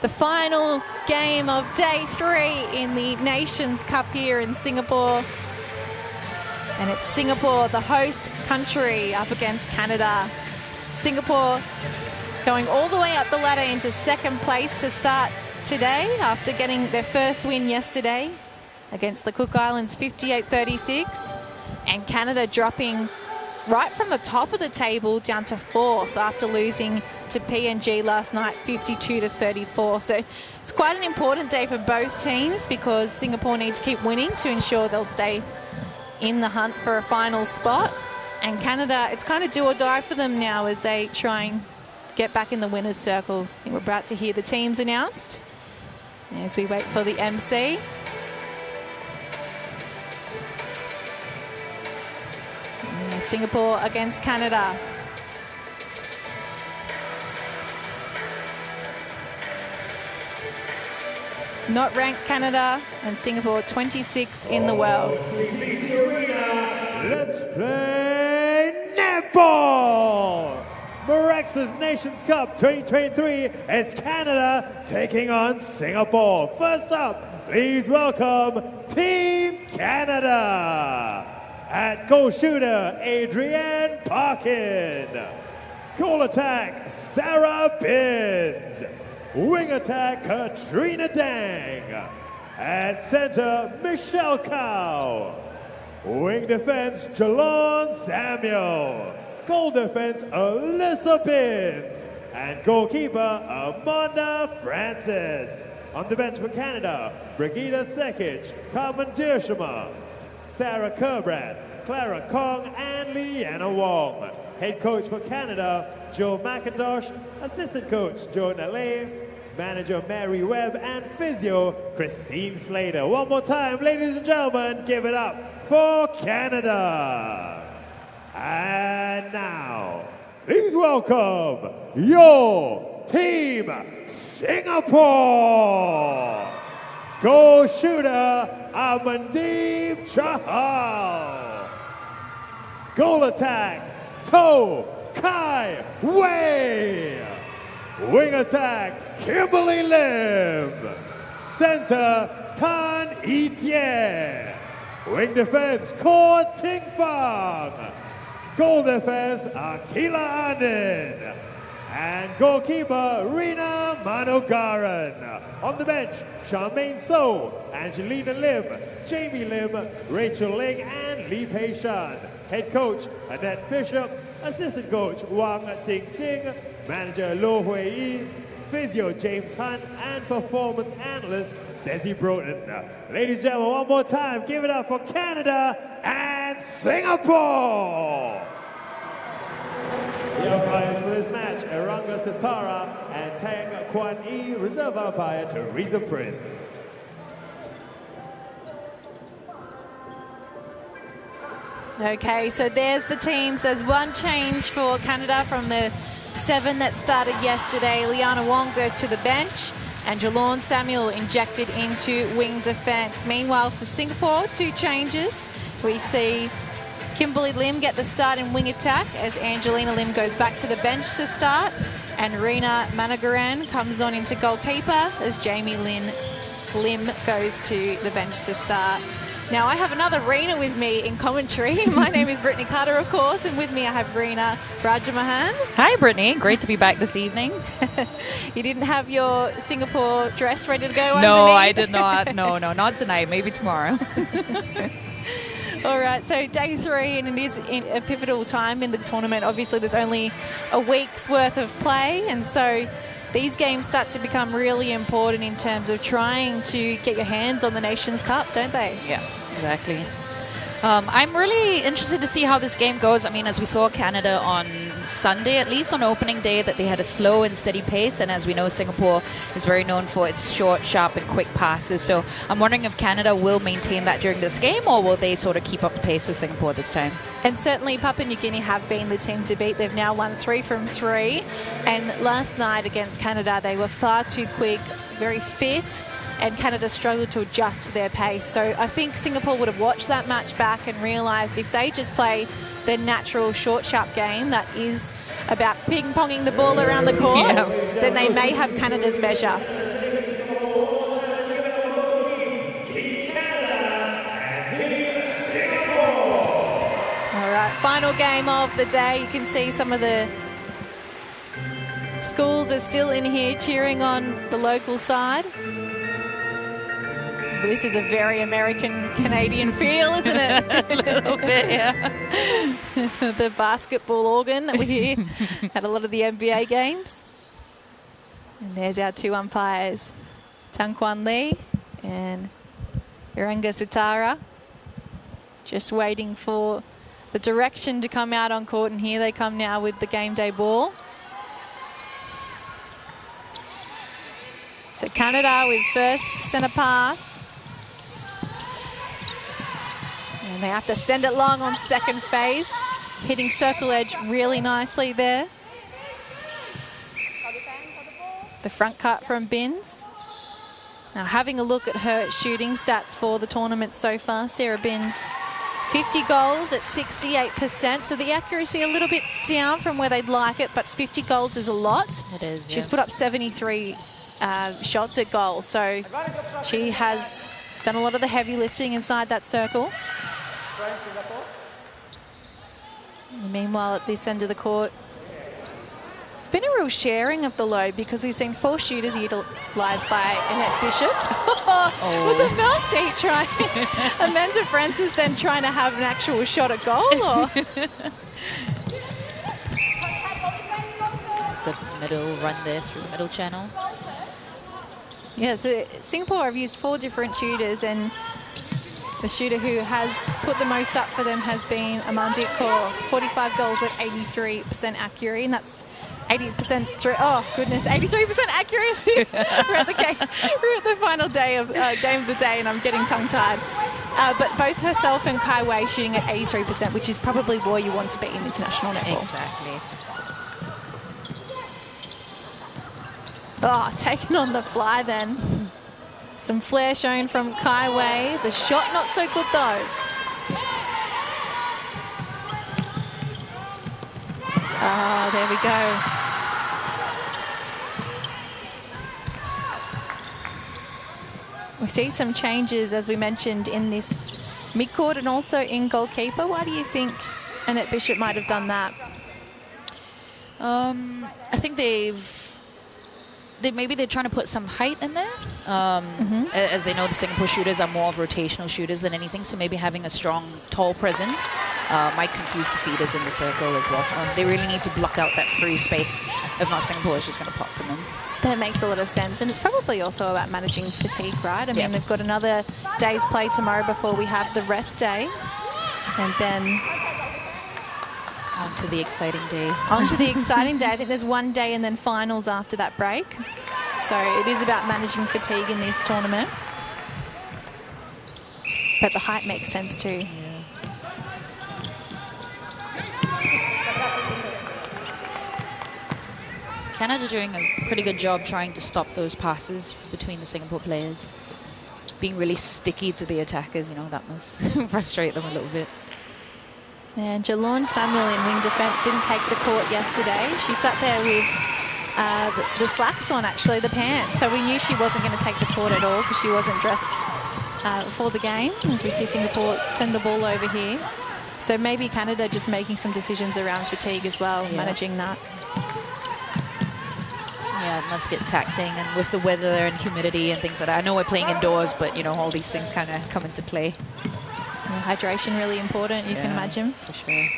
the final game of day 3 in the Nations Cup here in Singapore. And it's Singapore, the host country, up against Canada. Singapore going all the way up the ladder into second place to start today after getting their first win yesterday against the Cook Islands 58-36. And Canada dropping right from the top of the table down to 4th after losing to PNG last night 52-34. So it's quite an important day for both teams because Singapore need to keep winning to ensure they'll stay in the hunt for a final spot. And Canada, it's kind of do or die for them now as they try and get back in the winner's circle. I think we're about to hear the teams announced as we wait for the MC. Yeah, Singapore against Canada. Not ranked Canada, and Singapore 26 in the world. OCBC Arena, let's play Netball! Mirxes Nations Cup 2023, it's Canada taking on Singapore. First up, please welcome Team Canada. At goal shooter, Adrienne Parkin. Goal attack, Sarah Binns. Wing attack, Katrina Dang. At center, Michelle Cow. Wing defense, Jalon Samuel. Goal defense, Alyssa Binns. And goalkeeper, Amanda Francis. On the bench for Canada, Brigitte Sekic, Carmen Dirshema, Sarah Kerbrand, Clara Kong, and Leanna Wong. Head coach for Canada, Joe McIntosh. Assistant coach, Joe Nalay. Manager, Mary Webb. And physio, Christine Slater. One more time, ladies and gentlemen, give it up for Canada. And now, please welcome your team, Singapore. Goal shooter, Amandeep Chahal. Goal attack, To Kai Wei. Wing attack, Kimberly Lim. Center, Tan Etienne. Wing defense, Ko Ting Fang. Goal defense, Akila Anand. And goalkeeper, Rina Manogaran. On the bench, Charmaine So, Angelina Lim, Jamie Lim, Rachel Ling, and Lee Pei Shan. Head coach, Annette Bishop. Assistant coach, Wang Ting Ting. Manager, Lo Hui Yi. Physio, James Hunt. And performance analyst, Desi Broughton. Ladies and gentlemen, one more time, give it up for Canada and Singapore! The umpires for this match, Eranga Sitara and Tang Kwan Yi. Reserve umpire, Teresa Prince. Okay, so there's the teams. There's one change for Canada from the 7 that started yesterday. Liana Wong goes to the bench and Jalon Samuel injected into wing defense. Meanwhile, for Singapore, 2 changes. We see Kimberly Lim get the start in wing attack as Angelina Lim goes back to the bench to start. And Rina Managaran comes on into goalkeeper as Jamie Lim goes to the bench to start. Now, I have another Rina with me in commentary. My name is Brittany Carter, of course, and with me I have Rina Rajamahan. Hi, Brittany. Great to be back this evening. You didn't have your Singapore dress ready to go No, underneath? I did not. No, not tonight. Maybe tomorrow. All right, so day 3, and it is a pivotal time in the tournament. Obviously, there's only a week's worth of play, and so these games start to become really important in terms of trying to get your hands on the Nations Cup, don't they? Yeah, exactly. I'm really interested to see how this game goes. I mean, as we saw Canada on Sunday, at least on opening day, that they had a slow and steady pace. And as we know, Singapore is very known for its short, sharp and quick passes. So I'm wondering if Canada will maintain that during this game, or will they sort of keep up the pace with Singapore this time? And certainly Papua New Guinea have been the team to beat. They've now won 3 from 3. And last night against Canada, they were far too quick, very fit, and Canada struggled to adjust to their pace. So I think Singapore would have watched that match back and realised if they just play their natural short, sharp game that is about ping-ponging the ball around the court, then they may have Canada's measure. final game of the day. You can see some of the schools are still in here cheering on the local side. This is a very American-Canadian feel, isn't it? A little bit, yeah. The basketball organ that we hear at a lot of the NBA games. And there's our two umpires, Tang Kwan Lee and Iranga Sitara, just waiting for the direction to come out on court, and here they come now with the game day ball. So Canada with first centre pass. And they have to send it long on second phase, hitting circle edge really nicely there. The front cut from Binns. Now having a look at her shooting stats for the tournament so far, Sarah Binns, 50 goals at 68%, so the accuracy a little bit down from where they'd like it, but 50 goals is a lot. It is, yeah. She's put up 73 shots at goal, so she has done a lot of the heavy lifting inside that circle. And meanwhile, at this end of the court, it's been a real sharing of the load because we've seen 4 shooters utilised by Annette Bishop. Was Amanda trying? Amanda Francis then trying to have an actual shot at goal, or? The middle run there through the middle channel. Yeah, so Singapore have used 4 different shooters, and the shooter who has put the most up for them has been Amandeep Kaur, 45 goals at 83% accuracy, and that's 80% through. Oh goodness, 83% accuracy. We're at the final day of game of the day, and I'm getting tongue-tied. But both herself and Kai Wei shooting at 83%, which is probably where you want to be in international netball. Exactly. Oh, taken on the fly then. Some flair shown from Kai Wei. The shot not so good though. Oh, there we go. We see some changes, as we mentioned, in this midcourt and also in goalkeeper. Why do you think Annette Bishop might have done that? I think maybe they're trying to put some height in there. As they know, the Singapore shooters are more of rotational shooters than anything, so maybe having a strong, tall presence might confuse the feeders in the circle as well. They really need to block out that free space. If not, Singapore is just going to pop them in. That makes a lot of sense, and it's probably also about managing fatigue, right? I mean, they've got another day's play tomorrow before we have the rest day, and then on to the exciting day. On to the exciting day. I think there's one day and then finals after that break. So it is about managing fatigue in this tournament. But the height makes sense too. Yeah. Canada doing a pretty good job trying to stop those passes between the Singapore players. Being really sticky to the attackers, you know, that must frustrate them a little bit. And Jalorn Samuel in wing defence didn't take the court yesterday. She sat there with the slacks on, actually, the pants. So we knew she wasn't going to take the court at all because she wasn't dressed for the game. As we see Singapore turn the ball over here. So maybe Canada just making some decisions around fatigue as well, managing that. Yeah, it must get taxing, and with the weather and humidity and things like that. I know we're playing indoors, but, you know, all these things kind of come into play. Yeah, hydration really important, you can imagine. For sure.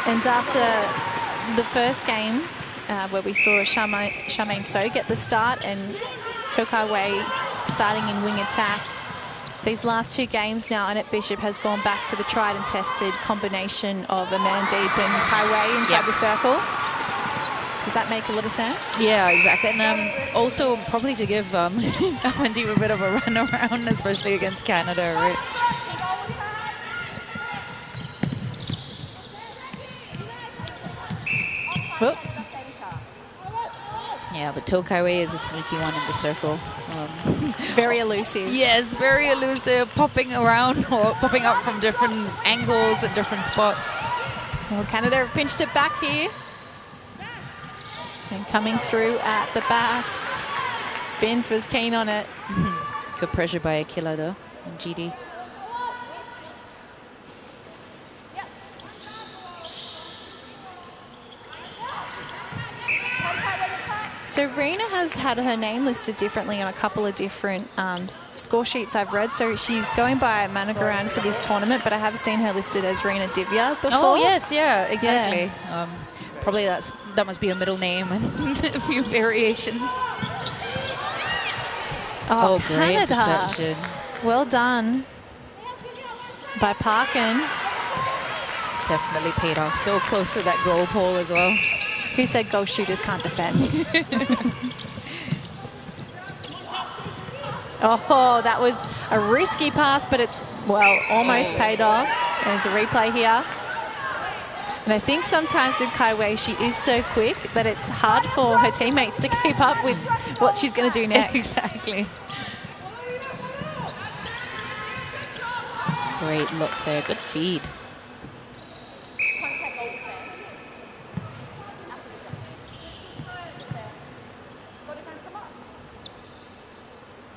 And after the first game, where we saw Charmaine So get the start and Tokai Wei starting in wing attack, these last 2 games now, Annette Bishop has gone back to the tried and tested combination of Amandeep and Kai Wei inside the circle. Does that make a lot of sense? Yeah, exactly. And also probably to give Amandeep a bit of a run around, especially against Canada, right? Whoop. Yeah, but Tokai Wei is a sneaky one in the circle. Very elusive. Yes, very elusive, popping around or popping up from different angles at different spots. Well, Canada have pinched it back here. And coming through at the back. Binns was keen on it. Good pressure by Akila though, and GD. So Rena has had her name listed differently on a couple of different score sheets I've read. So she's going by Managaran for this tournament, but I have seen her listed as Rena Divya before. Oh yes, yeah, exactly. Yeah. Probably that must be a middle name and a few variations. Oh, great Canada. interception. Well done by Parkin. Definitely paid off. So close to that goal pole as well. Who said goal shooters can't defend? Oh, that was a risky pass, but it's, well, almost paid off. There's a replay here. And I think sometimes with Kai Wei, she is so quick that it's hard for her teammates to keep up with what she's going to do next. Exactly. Great look there. Good feed.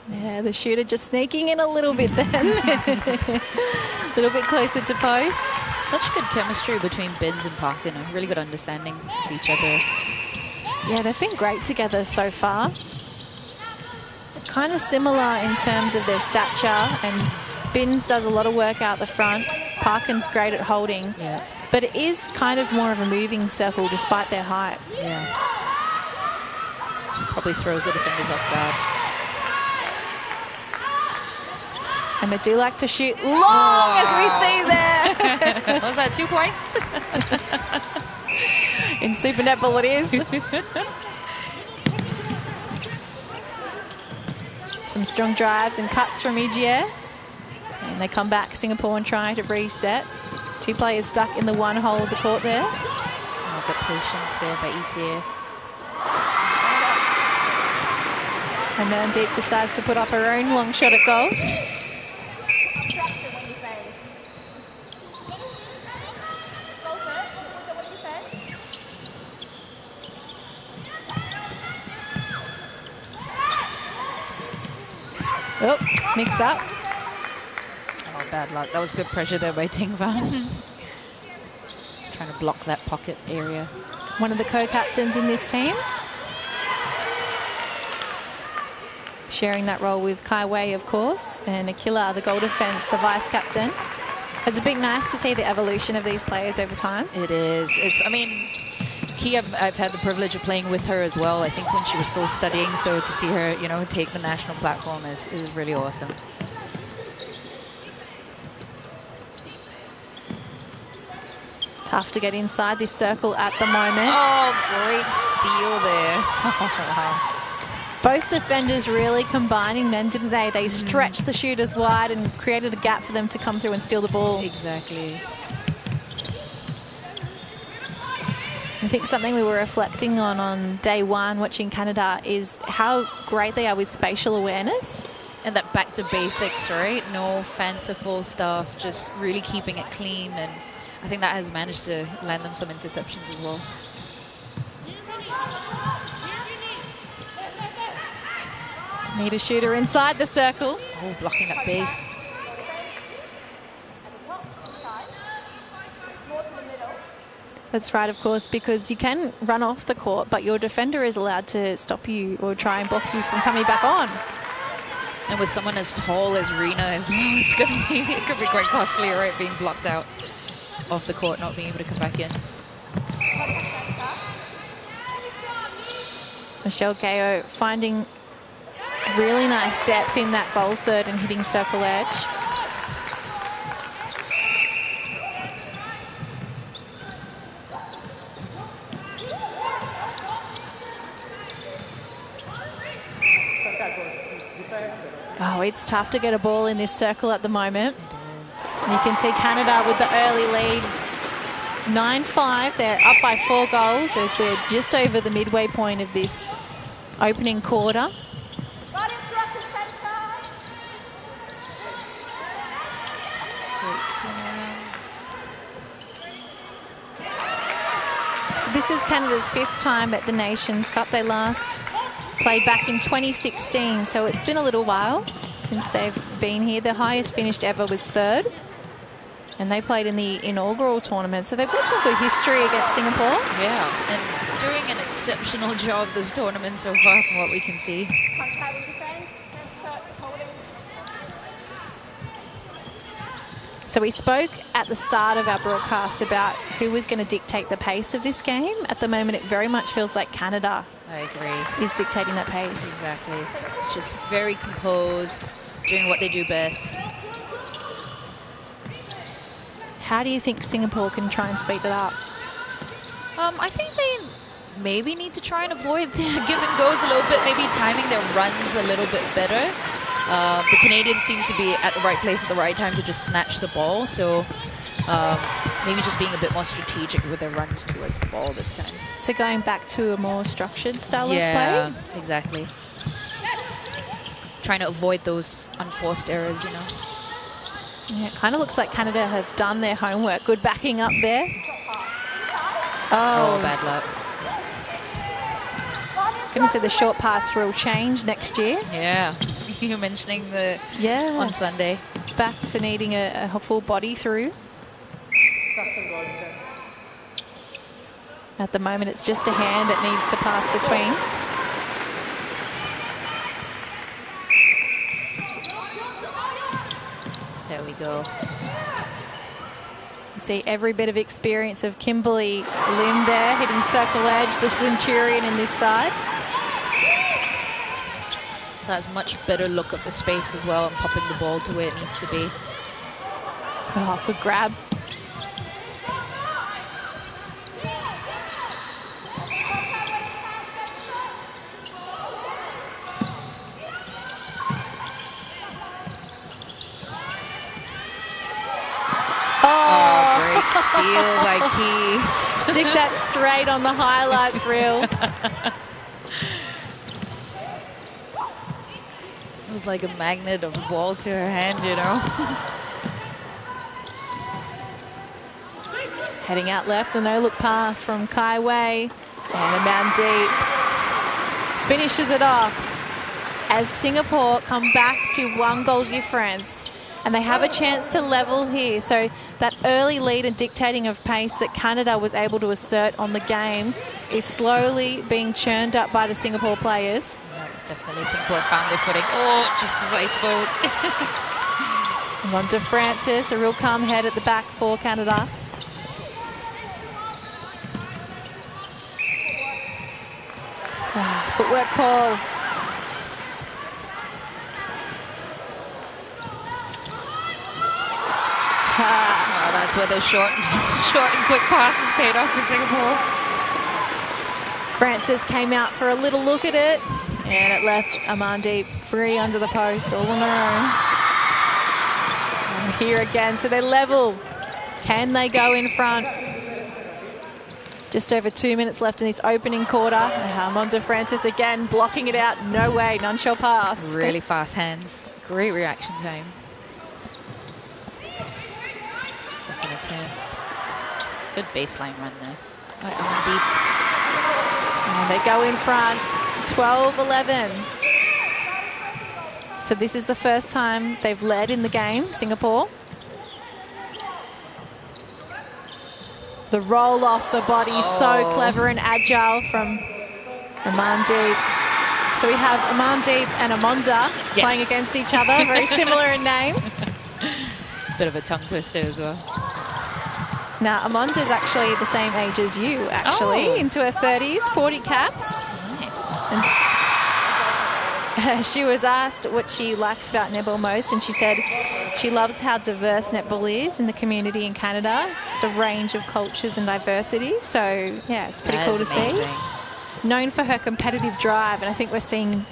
Yeah, the shooter just sneaking in a little bit then. A little bit closer to post. Such good chemistry between Binns and Parkin. A really good understanding of each other. Yeah, they've been great together so far. Kind of similar in terms of their stature, and Binns does a lot of work out the front. Parkin's great at holding. Yeah. But it is kind of more of a moving circle despite their height. Yeah. Probably throws the defenders off guard. And they do like to shoot long, as we see there. Was that 2 points? In Super Netball it is. Some strong drives and cuts from Igier. And they come back, Singapore, and try to reset. 2 players stuck in the one hole of the court there. Oh, good patience there by Igier. And Mandeep decides to put up her own long shot at goal. Oh, mix up. Oh, bad luck. That was good pressure there by Ting Van. Trying to block that pocket area. One of the co-captains in this team. Sharing that role with Kai Wei, of course, and Akila, the goal defence, the vice-captain. It's been nice to see the evolution of these players over time. It is. I mean, I've had the privilege of playing with her as well. I think when she was still studying, so to see her, you know, take the national platform is really awesome. Tough to get inside this circle at the moment. Oh, great steal there. Wow. Both defenders really combining then, didn't they? They stretched the shooters wide and created a gap for them to come through and steal the ball. Exactly. I think something we were reflecting on day one watching Canada is how great they are with spatial awareness. And that back to basics, right? No fanciful stuff, just really keeping it clean. And I think that has managed to land them some interceptions as well. Need a shooter inside the circle. Oh, blocking that base. That's right, of course, because you can run off the court, but your defender is allowed to stop you or try and block you from coming back on. And with someone as tall as Rena as well, it could be quite costly, right? Being blocked out off the court, not being able to come back in. Michelle Gao finding really nice depth in that goal third and hitting circle edge. Oh, it's tough to get a ball in this circle at the moment. It is. You can see Canada with the early lead. 9-5, they're up by 4 goals as we're just over the midway point of this opening quarter. So this is Canada's 5th time at the Nations Cup. They last played back in 2016, so it's been a little while since they've been here. The highest finished ever was 3rd. And they played in the inaugural tournament. So they've got some good history against Singapore. Yeah, and doing an exceptional job this tournament so far from what we can see. So we spoke at the start of our broadcast about who was going to dictate the pace of this game. At the moment, it very much feels like Canada I agree. is dictating that pace. Exactly. Just very composed, doing what they do best. How do you think Singapore can try and speed it up? I think they maybe need to try and avoid the give and goes a little bit, maybe timing their runs a little bit better. The Canadians seem to be at the right place at the right time to just snatch the ball, so maybe just being a bit more strategic with their runs towards the ball this time. So going back to a more structured style of play? Yeah, exactly. Trying to avoid those unforced errors, you know. Yeah, it kind of looks like Canada have done their homework. Good backing up there. Oh, bad luck. Going to say the short pass rule change next year. Yeah, you were mentioning the on Sunday. Back to needing a full body through. At the moment, it's just a hand that needs to pass between. There we go. See every bit of experience of Kimberly Lim there, hitting circle edge, the Centurion in this side. That's much better look of the space as well and popping the ball to where it needs to be. Oh, good grab. Steal by Key. Stick that straight on the highlights reel. It was like a magnet of the ball to her hand, you know. Heading out left, the no-look pass from Kai Wei. And a man deep. Finishes it off as Singapore come back to 1 goal difference. And they have a chance to level here. So that early lead and dictating of pace that Canada was able to assert on the game is slowly being churned up by the Singapore players. Yeah, definitely Singapore found their footing. Oh, just as I spoke. On to Francis, a real calm head at the back for Canada. Footwork call. Oh, that's where those short and quick passes paid off for Singapore. Francis came out for a little look at it, and it left Amandeep free under the post, all on their own. And here again, so they're level. Can they go in front? Just over 2 minutes left in this opening quarter. Monta Francis again blocking it out. No way, none shall pass. Really fast hands. Great reaction time. Second attempt. Good baseline run there. Right, deep. And they go in front, 12-11. So this is the first time they've led in the game, Singapore. The roll off the body, so clever and agile from Amandeep. So we have Amandeep and Amonda playing against each other, very similar in name. Bit of a tongue twister as well. Now, Amonda's actually the same age as you, actually, into her 30s, 40 caps. And she was asked what she likes about netball most, and she said she loves how diverse netball is in the community in Canada, just a range of cultures and diversity. So, yeah, it's pretty cool to see. Known for her competitive drive, and I think we're seeing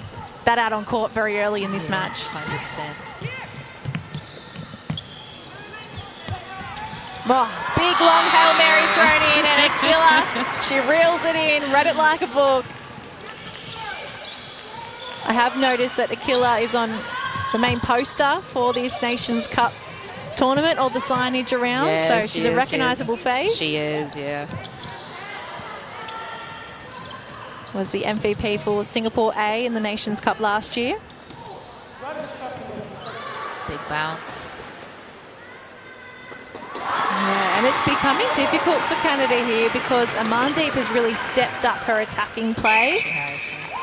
that out on court very early in this match. 100%. Oh, big long Hail Mary thrown in and a killer. She reels it in, read it like a book. I have noticed that Akila is on the main poster for this Nations Cup tournament, all the signage around, so she's a recognisable face. She is, yeah. Was the MVP for Singapore A in the Nations Cup last year. Big bounce. Yeah, and it's becoming difficult for Canada here because Amandeep has really stepped up her attacking play.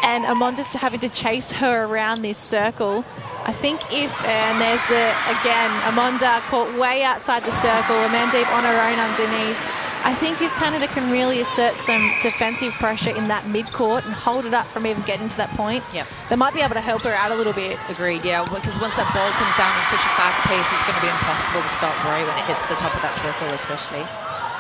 And Amanda's having to chase her around this circle. I think and there's again, Amanda caught way outside the circle, Amandeep on her own underneath. I think if Canada can really assert some defensive pressure in that mid-court and hold it up from even getting to that point, they might be able to help her out a little bit. Agreed, yeah, because once that ball comes down in such a fast pace, it's going to be impossible to stop right when it hits the top of that circle especially.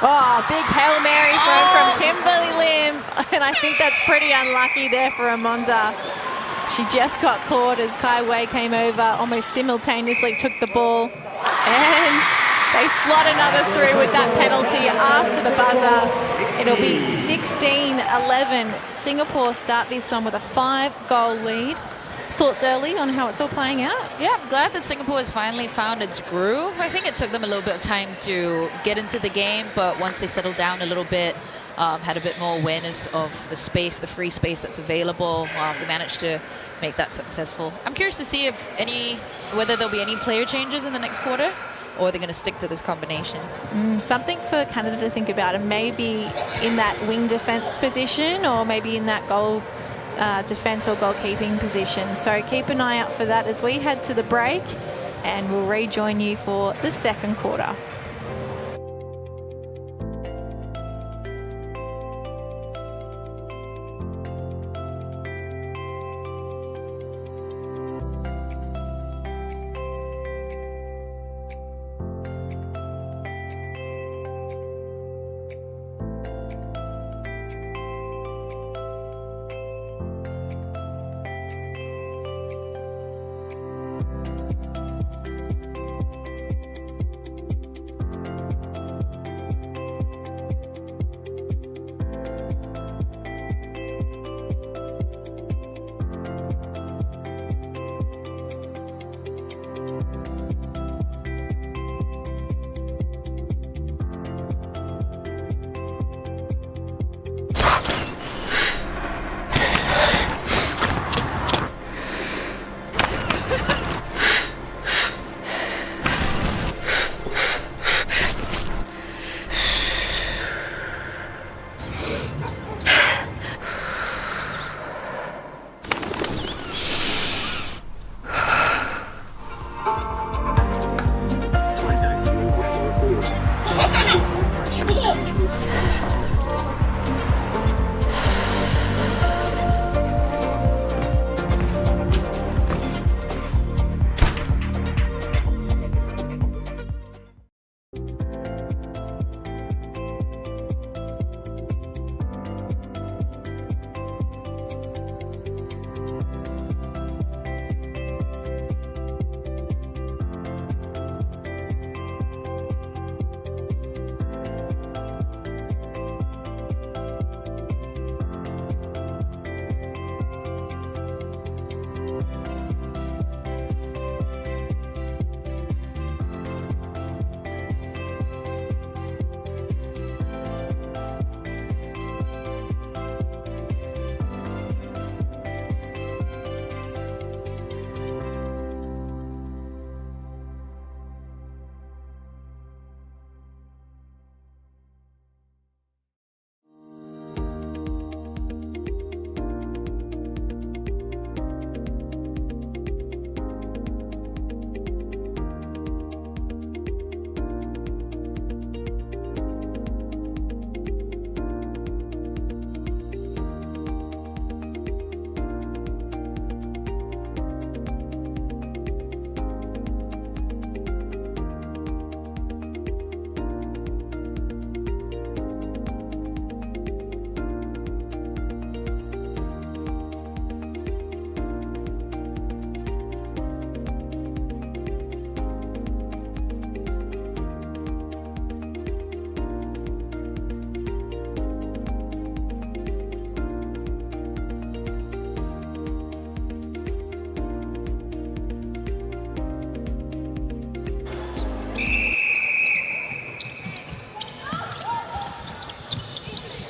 Oh, big Hail Mary throw from Kimberly Lim. And I think that's pretty unlucky there for Amanda. She just got caught as Kai Wei came over, almost simultaneously took the ball. And they slot another through with that penalty after the buzzer. It'll be 16-11. Singapore start this one with a 5-goal lead. Thoughts early on how it's all playing out? Yeah, I'm glad that Singapore has finally found its groove. I think it took them a little bit of time to get into the game, but once they settled down a little bit, had a bit more awareness of the space, the free space that's available, they managed to make that successful. I'm curious to see whether there'll be any player changes in the next quarter, or they're going to stick to this combination. Something for Canada to think about, and maybe in that wing defense position, or maybe in that goal defense or goalkeeping position. So keep an eye out for that as we head to the break, and we'll rejoin you for the second quarter.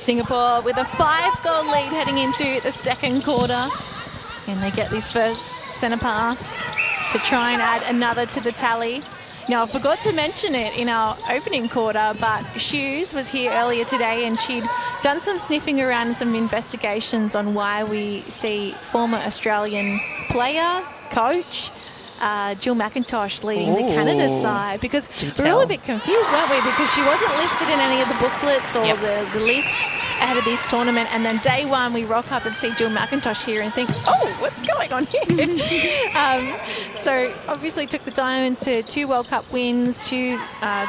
Singapore with a 5-goal lead heading into the second quarter. And they get this first centre pass. to try and add another to the tally. Now, I forgot to mention it in our opening quarter, but Shoes was here earlier today and she'd done some sniffing around and some investigations on why we see former Australian player, coach, Jill McIntosh leading the Canada side, because we were all a bit confused, weren't we? Because she wasn't listed in any of the booklets or the list ahead of this tournament, and then day one we rock up and see Jill McIntosh here and think, oh, what's going on here? So obviously took the Diamonds to 2 World Cup wins, 2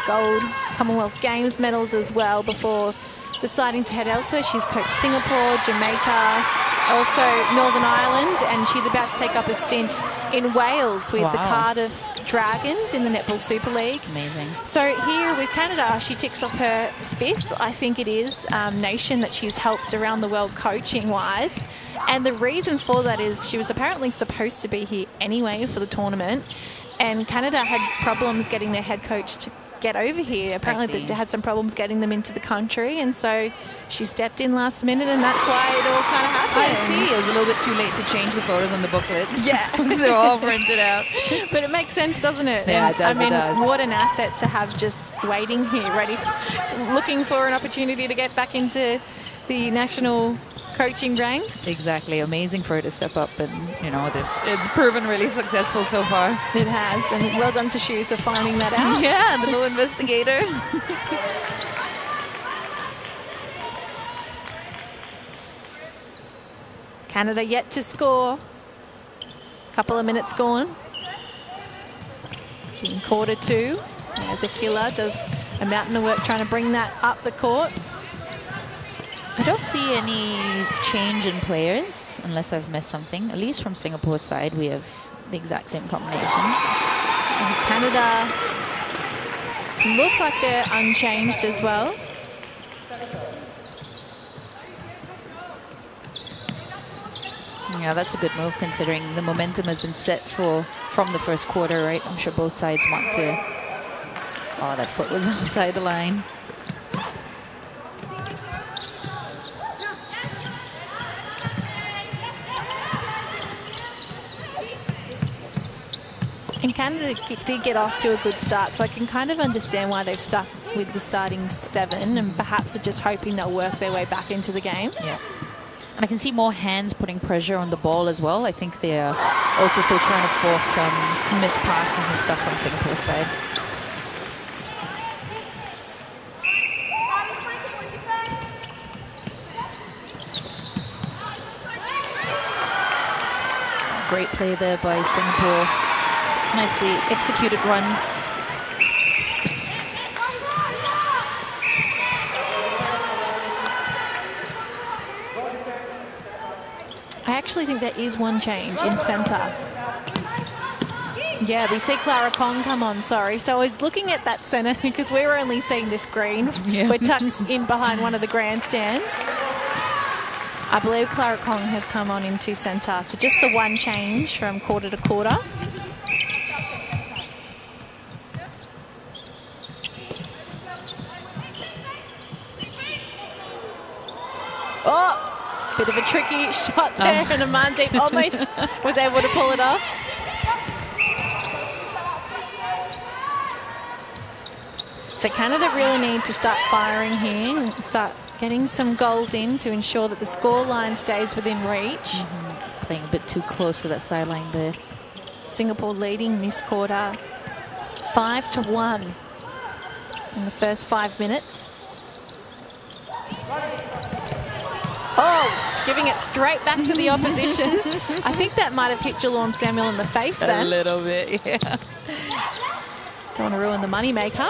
gold Commonwealth Games medals as well before deciding to head elsewhere. She's coached Singapore, Jamaica, also Northern Ireland, and she's about to take up a stint in Wales with the Cardiff Dragons in the Netball Super League. Amazing. So here with Canada, she ticks off her 5th, I think it is, nation that she's helped around the world coaching-wise. And the reason for that is she was apparently supposed to be here anyway for the tournament, and Canada had problems getting their head coach to get over here. Apparently they had some problems getting them into the country, and so she stepped in last minute, and that's why it all kind of happened. I see. It was a little bit too late to change the photos on the booklets. Yeah. They're all printed out. But it makes sense, doesn't it? Yeah, it does. I mean, what an asset to have just waiting here, looking for an opportunity to get back into the national coaching ranks. Exactly. Amazing for her to step up, and you know, it's proven really successful so far. It has, and well done to Shoes for finding that out. Yeah, the little investigator. Canada yet to score. Couple of minutes gone. In quarter 2, as a killer does a mountain of work trying to bring that up the court. I don't see any change in players, unless I've missed something. At least from Singapore's side, we have the exact same combination. And Canada look like they're unchanged as well. Yeah, that's a good move considering the momentum has been set from the first quarter, right? I'm sure both sides want to... Oh, that foot was outside the line. And Canada did get off to a good start, so I can kind of understand why they've stuck with the starting 7 and perhaps are just hoping they'll work their way back into the game. Yeah. And I can see more hands putting pressure on the ball as well. I think they're also still trying to force some missed passes and stuff from Singapore's side. Great play there by Singapore. Nicely executed runs. I actually think there is one change in centre. Yeah, we see Clara Kong come on, sorry. So I was looking at that centre because we were only seeing this green. Yeah. We're tucked in behind one of the grandstands. I believe Clara Kong has come on into centre. So just the one change from quarter to quarter. Oh, bit of a tricky shot there, and Amandeep almost was able to pull it off. So Canada really need to start firing here and start getting some goals in to ensure that the scoreline stays within reach. Playing a bit too close to that sideline there. Singapore leading this quarter 5-1 in the first 5 minutes. Oh, giving it straight back to the opposition. I think that might have hit Jalorn Samuel in the face then. A little bit, yeah. Don't want to ruin the moneymaker.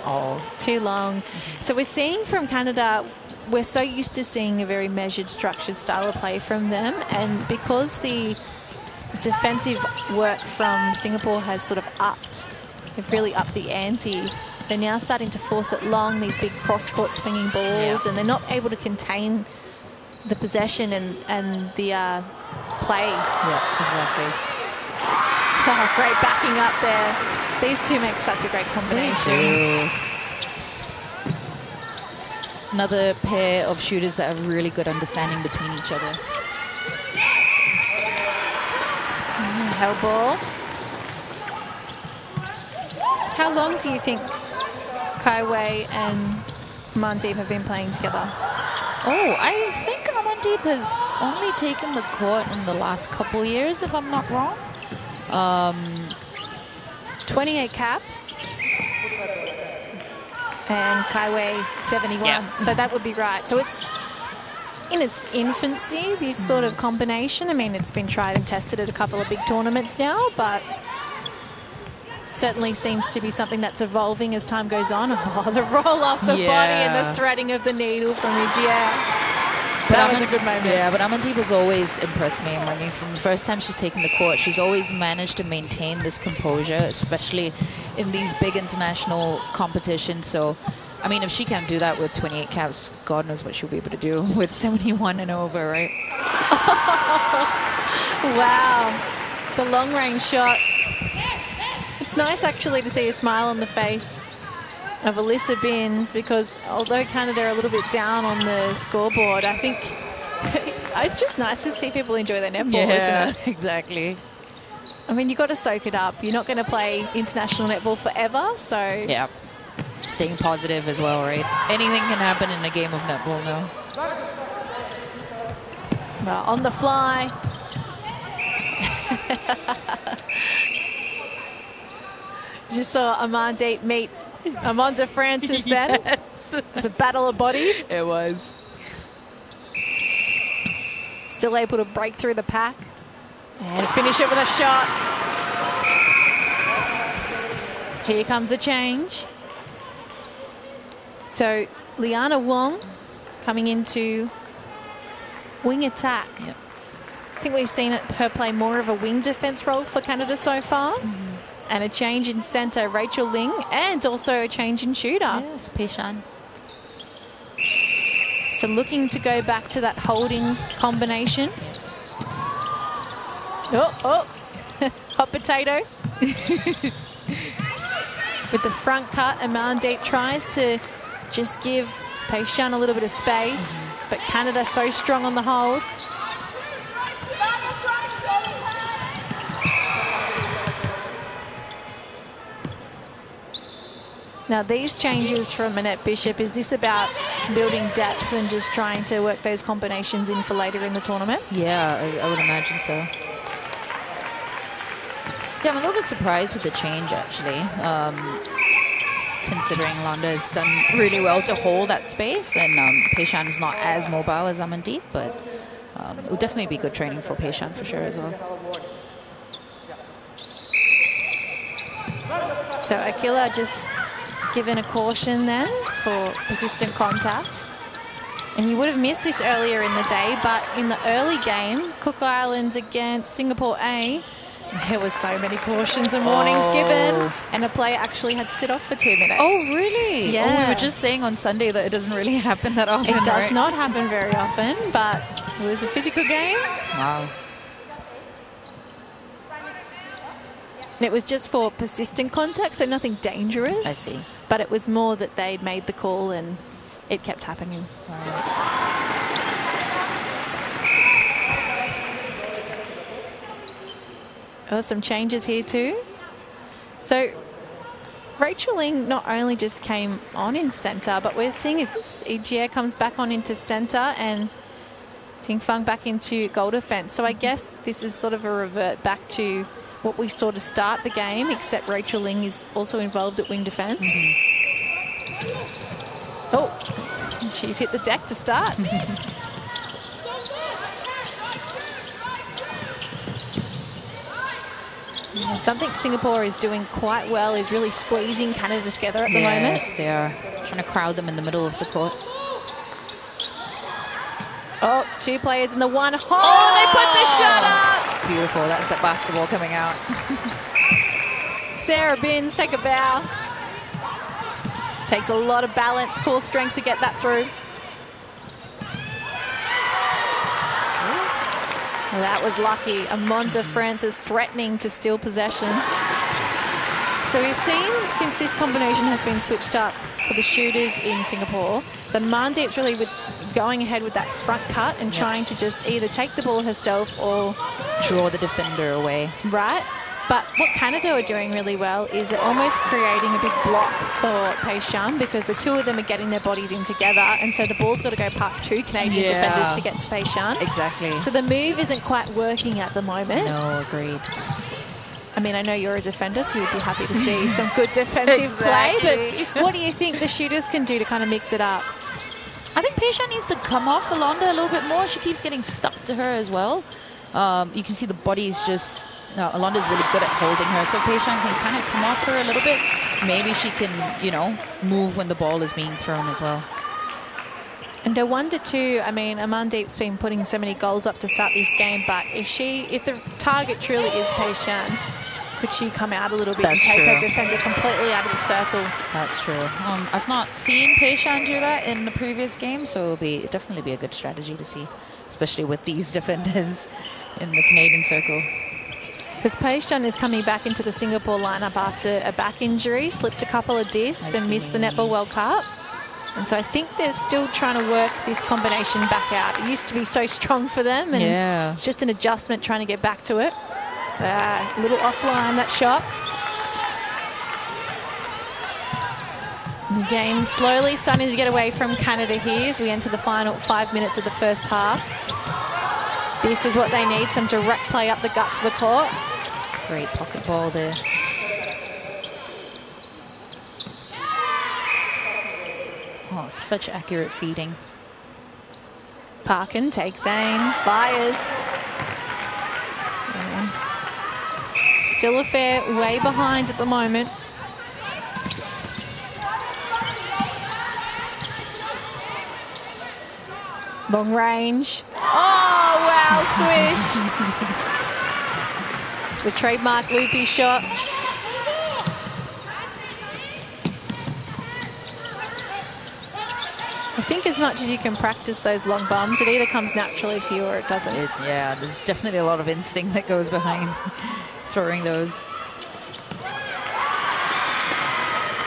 Oh, too long. So we're seeing from Canada, we're so used to seeing a very measured, structured style of play from them. And because the defensive work from Singapore has sort of upped, they've really upped the ante. They're now starting to force it long, these big cross-court swinging balls, and they're not able to contain the possession and the play. yeah, exactly. Oh, great backing up there. These two make such a great combination. Another pair of shooters that have really good understanding between each other. Her ball. How long do you think Kaiwei and Mandeep have been playing together? Oh, I think Amandeep has only taken the court in the last couple years, if I'm not wrong. 28 caps. And Kaiwei 71. Yeah. So that would be right. So it's in its infancy, this sort of combination. I mean, it's been tried and tested at a couple of big tournaments now, but certainly seems to be something that's evolving as time goes on. Oh, the roll off the body and the threading of the needle from Igia. That was a good moment. Yeah, but Amandeep has always impressed me. I mean, from the first time she's taken the court, she's always managed to maintain this composure, especially in these big international competitions. So, I mean, if she can't do that with 28 caps, God knows what she'll be able to do with 71 and over, right? Wow. The long-range shot. It's nice, actually, to see a smile on the face of Alyssa Binns, because although Canada are a little bit down on the scoreboard, I think it's just nice to see people enjoy their netball, isn't it? Exactly. I mean, you've got to soak it up. You're not going to play international netball forever, so... Yeah. Staying positive as well, right? Anything can happen in a game of netball now. Well, on the fly. Just saw Amandeep meet Amanda Francis then. Yes. It's a battle of bodies. It was. Still able to break through the pack and finish it with a shot. Here comes a change. So Liana Wong coming into wing attack. Yep. I think we've seen her play more of a wing defense role for Canada so far. And a change in centre, Rachel Ling, and also a change in shooter. Yes, Peishan. So looking to go back to that holding combination. Oh, hot potato. With the front cut, Amandeep tries to just give Peishan a little bit of space, but Canada so strong on the hold. Now, these changes from Annette Bishop, is this about building depth and just trying to work those combinations in for later in the tournament? Yeah, I would imagine so. Yeah, I'm a little bit surprised with the change, actually, considering Londa has done really well to hold that space, and Peishan is not as mobile as Amandeep, but it would definitely be good training for Peishan for sure as well. So Akila just given a caution then for persistent contact. And you would have missed this earlier in the day, but in the early game, Cook Islands against Singapore A, there was so many cautions and warnings given, and a player actually had to sit off for 2 minutes. Oh, really? Yeah. Oh, we were just saying on Sunday that it doesn't really happen that often, It does right? not happen very often, but it was a physical game. Wow. It was just for persistent contact, so nothing dangerous. I see. But it was more that they'd made the call and it kept happening. Oh, some changes here too. So Rachel Ling not only just came on in centre, but we're seeing Igia comes back on into centre and Ting Fung back into goal defence. So I guess this is sort of a revert back to what we saw to start the game, except Rachel Ling is also involved at wing defence. Oh, she's hit the deck to start. Yeah, something Singapore is doing quite well is really squeezing Canada together at the moment. Yes, they are trying to crowd them in the middle of the court. Oh, 2 players in the one. Oh, they put the shot up. Beautiful. That's the basketball coming out. Sarah Binns, take a bow. Takes a lot of balance, core strength to get that through. Well, that was lucky. Amonda Francis threatening to steal possession. So we've seen, since this combination has been switched up for the shooters in Singapore, the Mandeep's really going ahead with that front cut and trying to just either take the ball herself or draw the defender away. Right. But what Canada are doing really well is they're almost creating a big block for Pei Shan because the two of them are getting their bodies in together, and so the ball's got to go past two Canadian defenders to get to Pei Shan. Exactly. So the move isn't quite working at the moment. No, agreed. I mean, I know you're a defender, so you'd be happy to see some good defensive play, but what do you think the shooters can do to kind of mix it up? I think Pei Shan needs to come off Alonda a little bit more. She keeps getting stuck to her as well. You can see the body's just... No, Alonda's really good at holding her, so Pei Shan can kind of come off her a little bit. Maybe she can, you know, move when the ball is being thrown as well. And I wonder too, I mean, Amandeep's been putting so many goals up to start this game, but if the target truly is Pei Shan, could she come out a little bit and take her defender completely out of the circle? That's true. I've not seen Pei Shan do that in the previous game, so it'll definitely be a good strategy to see, especially with these defenders in the Canadian circle. Because Pei Shan is coming back into the Singapore lineup after a back injury, slipped a couple of discs and missed the Netball World Cup. And so I think they're still trying to work this combination back out. It used to be so strong for them, and it's just an adjustment trying to get back to it. A little offline, that shot. The game slowly starting to get away from Canada here as we enter the final 5 minutes of the first half. This is what they need, some direct play up the guts of the court. Great pocket ball there. Oh, such accurate feeding. Parkin takes aim, fires. And still a fair way behind at the moment. Long range. Oh, wow, swish. The trademark loopy shot. I think as much as you can practice those long bombs, it either comes naturally to you or it doesn't. Yeah, there's definitely a lot of instinct that goes behind throwing those.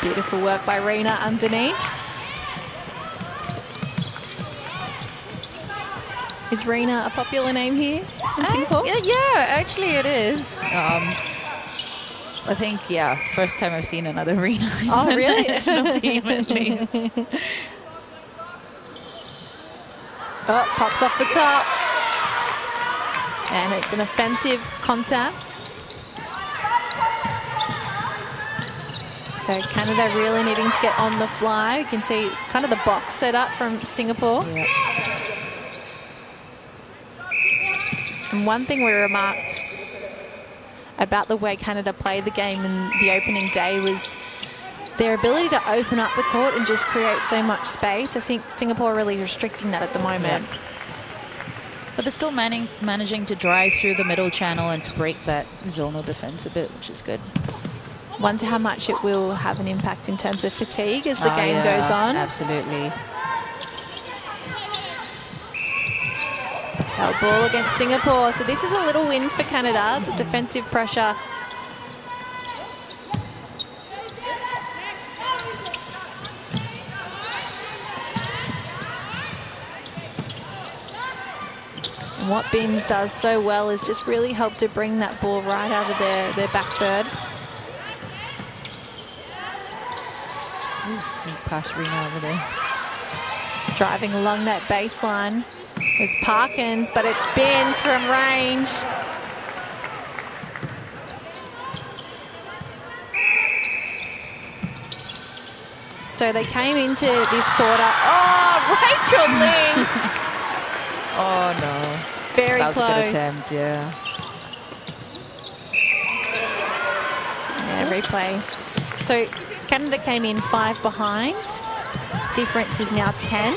Beautiful work by Rena underneath. Is Rena a popular name here in Singapore? Yeah, actually it is. I think, first time I've seen another Rena. Oh, really? National team at least. Oh, pops off the top. And it's an offensive contact. So Canada really needing to get on the fly. You can see it's kind of the box set up from Singapore. Yep. And one thing we remarked about the way Canada played the game in the opening day was their ability to open up the court and just create so much space. I think Singapore are really restricting that at the moment. Yep. But they're still managing to drive through the middle channel and to break that zonal defense a bit, which is good. Wonder how much it will have an impact in terms of fatigue as the game goes on. Absolutely. Held ball against Singapore. So this is a little win for Canada, the defensive pressure. And what Binns does so well is just really help to bring that ball right out of their back third. Ooh, sneak past Rena over there. Driving along that baseline was Parkins, but it's Binns from range. So they came into this quarter. Oh, Rachel Ling! Oh, no. Very that was close. a good attempt, yeah. Yeah, replay. So Canada came in 5 behind. Difference is now 10.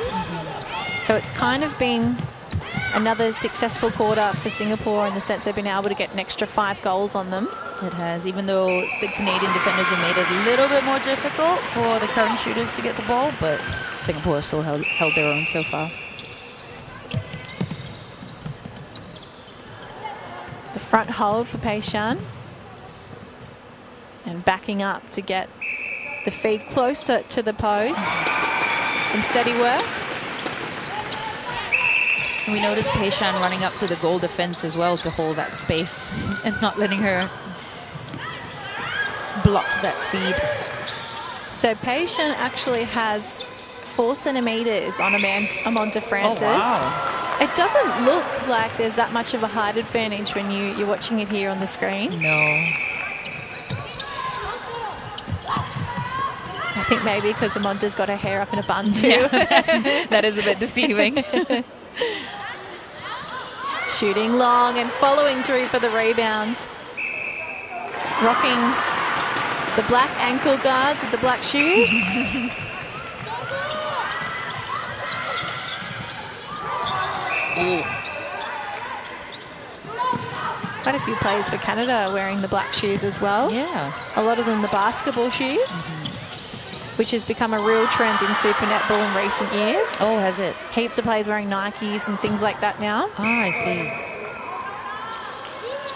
So it's kind of been another successful quarter for Singapore in the sense they've been able to get an extra 5 goals on them. It has, even though the Canadian defenders have made it a little bit more difficult for the current shooters to get the ball, but Singapore has still held their own so far. The front hold for Pei Shan. And backing up to get the feed closer to the post. Some steady work. We noticed Pei Shan running up to the goal defense as well to hold that space and not letting her block that feed. So Pei Shan actually has 4 centimeters on Amanda Francis. Oh, wow. It doesn't look like there's that much of a height advantage when you're watching it here on the screen. No. I think maybe because Amanda's got her hair up in a bun too. Yeah. That is a bit deceiving. Shooting long and following through for the rebound. Rocking the black ankle guards with the black shoes. Ooh. Quite a few players for Canada are wearing the black shoes as well. Yeah. A lot of them the basketball shoes, which has become a real trend in Super Netball in recent years. Oh, has it? Heaps of players wearing Nikes and things like that now. Ah, I see.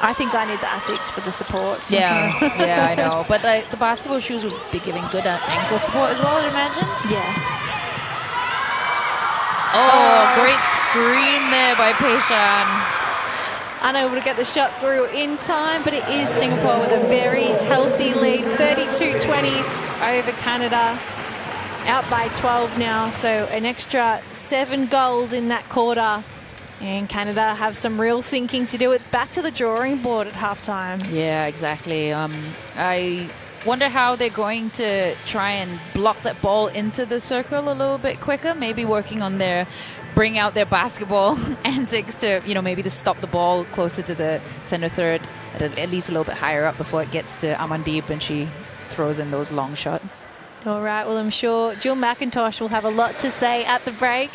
I think I need the Asics for the support. Yeah, yeah, I know. But the basketball shoes would be giving good ankle support as well, I'd imagine. Yeah. Oh, great screen there by Pei Shan. Unable to get the shot through in time, but it is Singapore with a very healthy lead, 32-20 over Canada. Out by 12 now, so an extra 7 goals in that quarter. And Canada have some real thinking to do. It's back to the drawing board at halftime. Yeah, exactly. I wonder how they're going to try and block that ball into the circle a little bit quicker. Maybe working on bring out their basketball antics to, maybe to stop the ball closer to the center third, at least a little bit higher up before it gets to Amandeep and she throws in those long shots. All right, well, I'm sure Jill McIntosh will have a lot to say at the break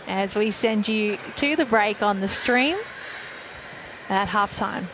as we send you to the break on the stream at halftime.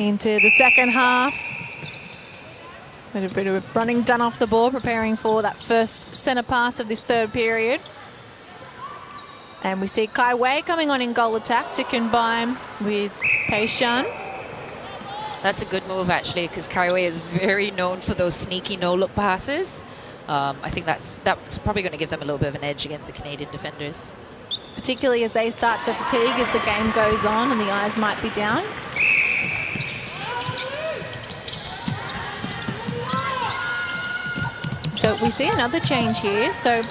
into the second half. A little bit of running done off the ball, preparing for that first centre pass of this third period. And we see Kai Wei coming on in goal attack to combine with Pei Shan. That's a good move, actually, because Kai Wei is very known for those sneaky no-look passes. I think that's probably going to give them a little bit of an edge against the Canadian defenders. Particularly as they start to fatigue as the game goes on and the eyes might be down. So we see another change here. So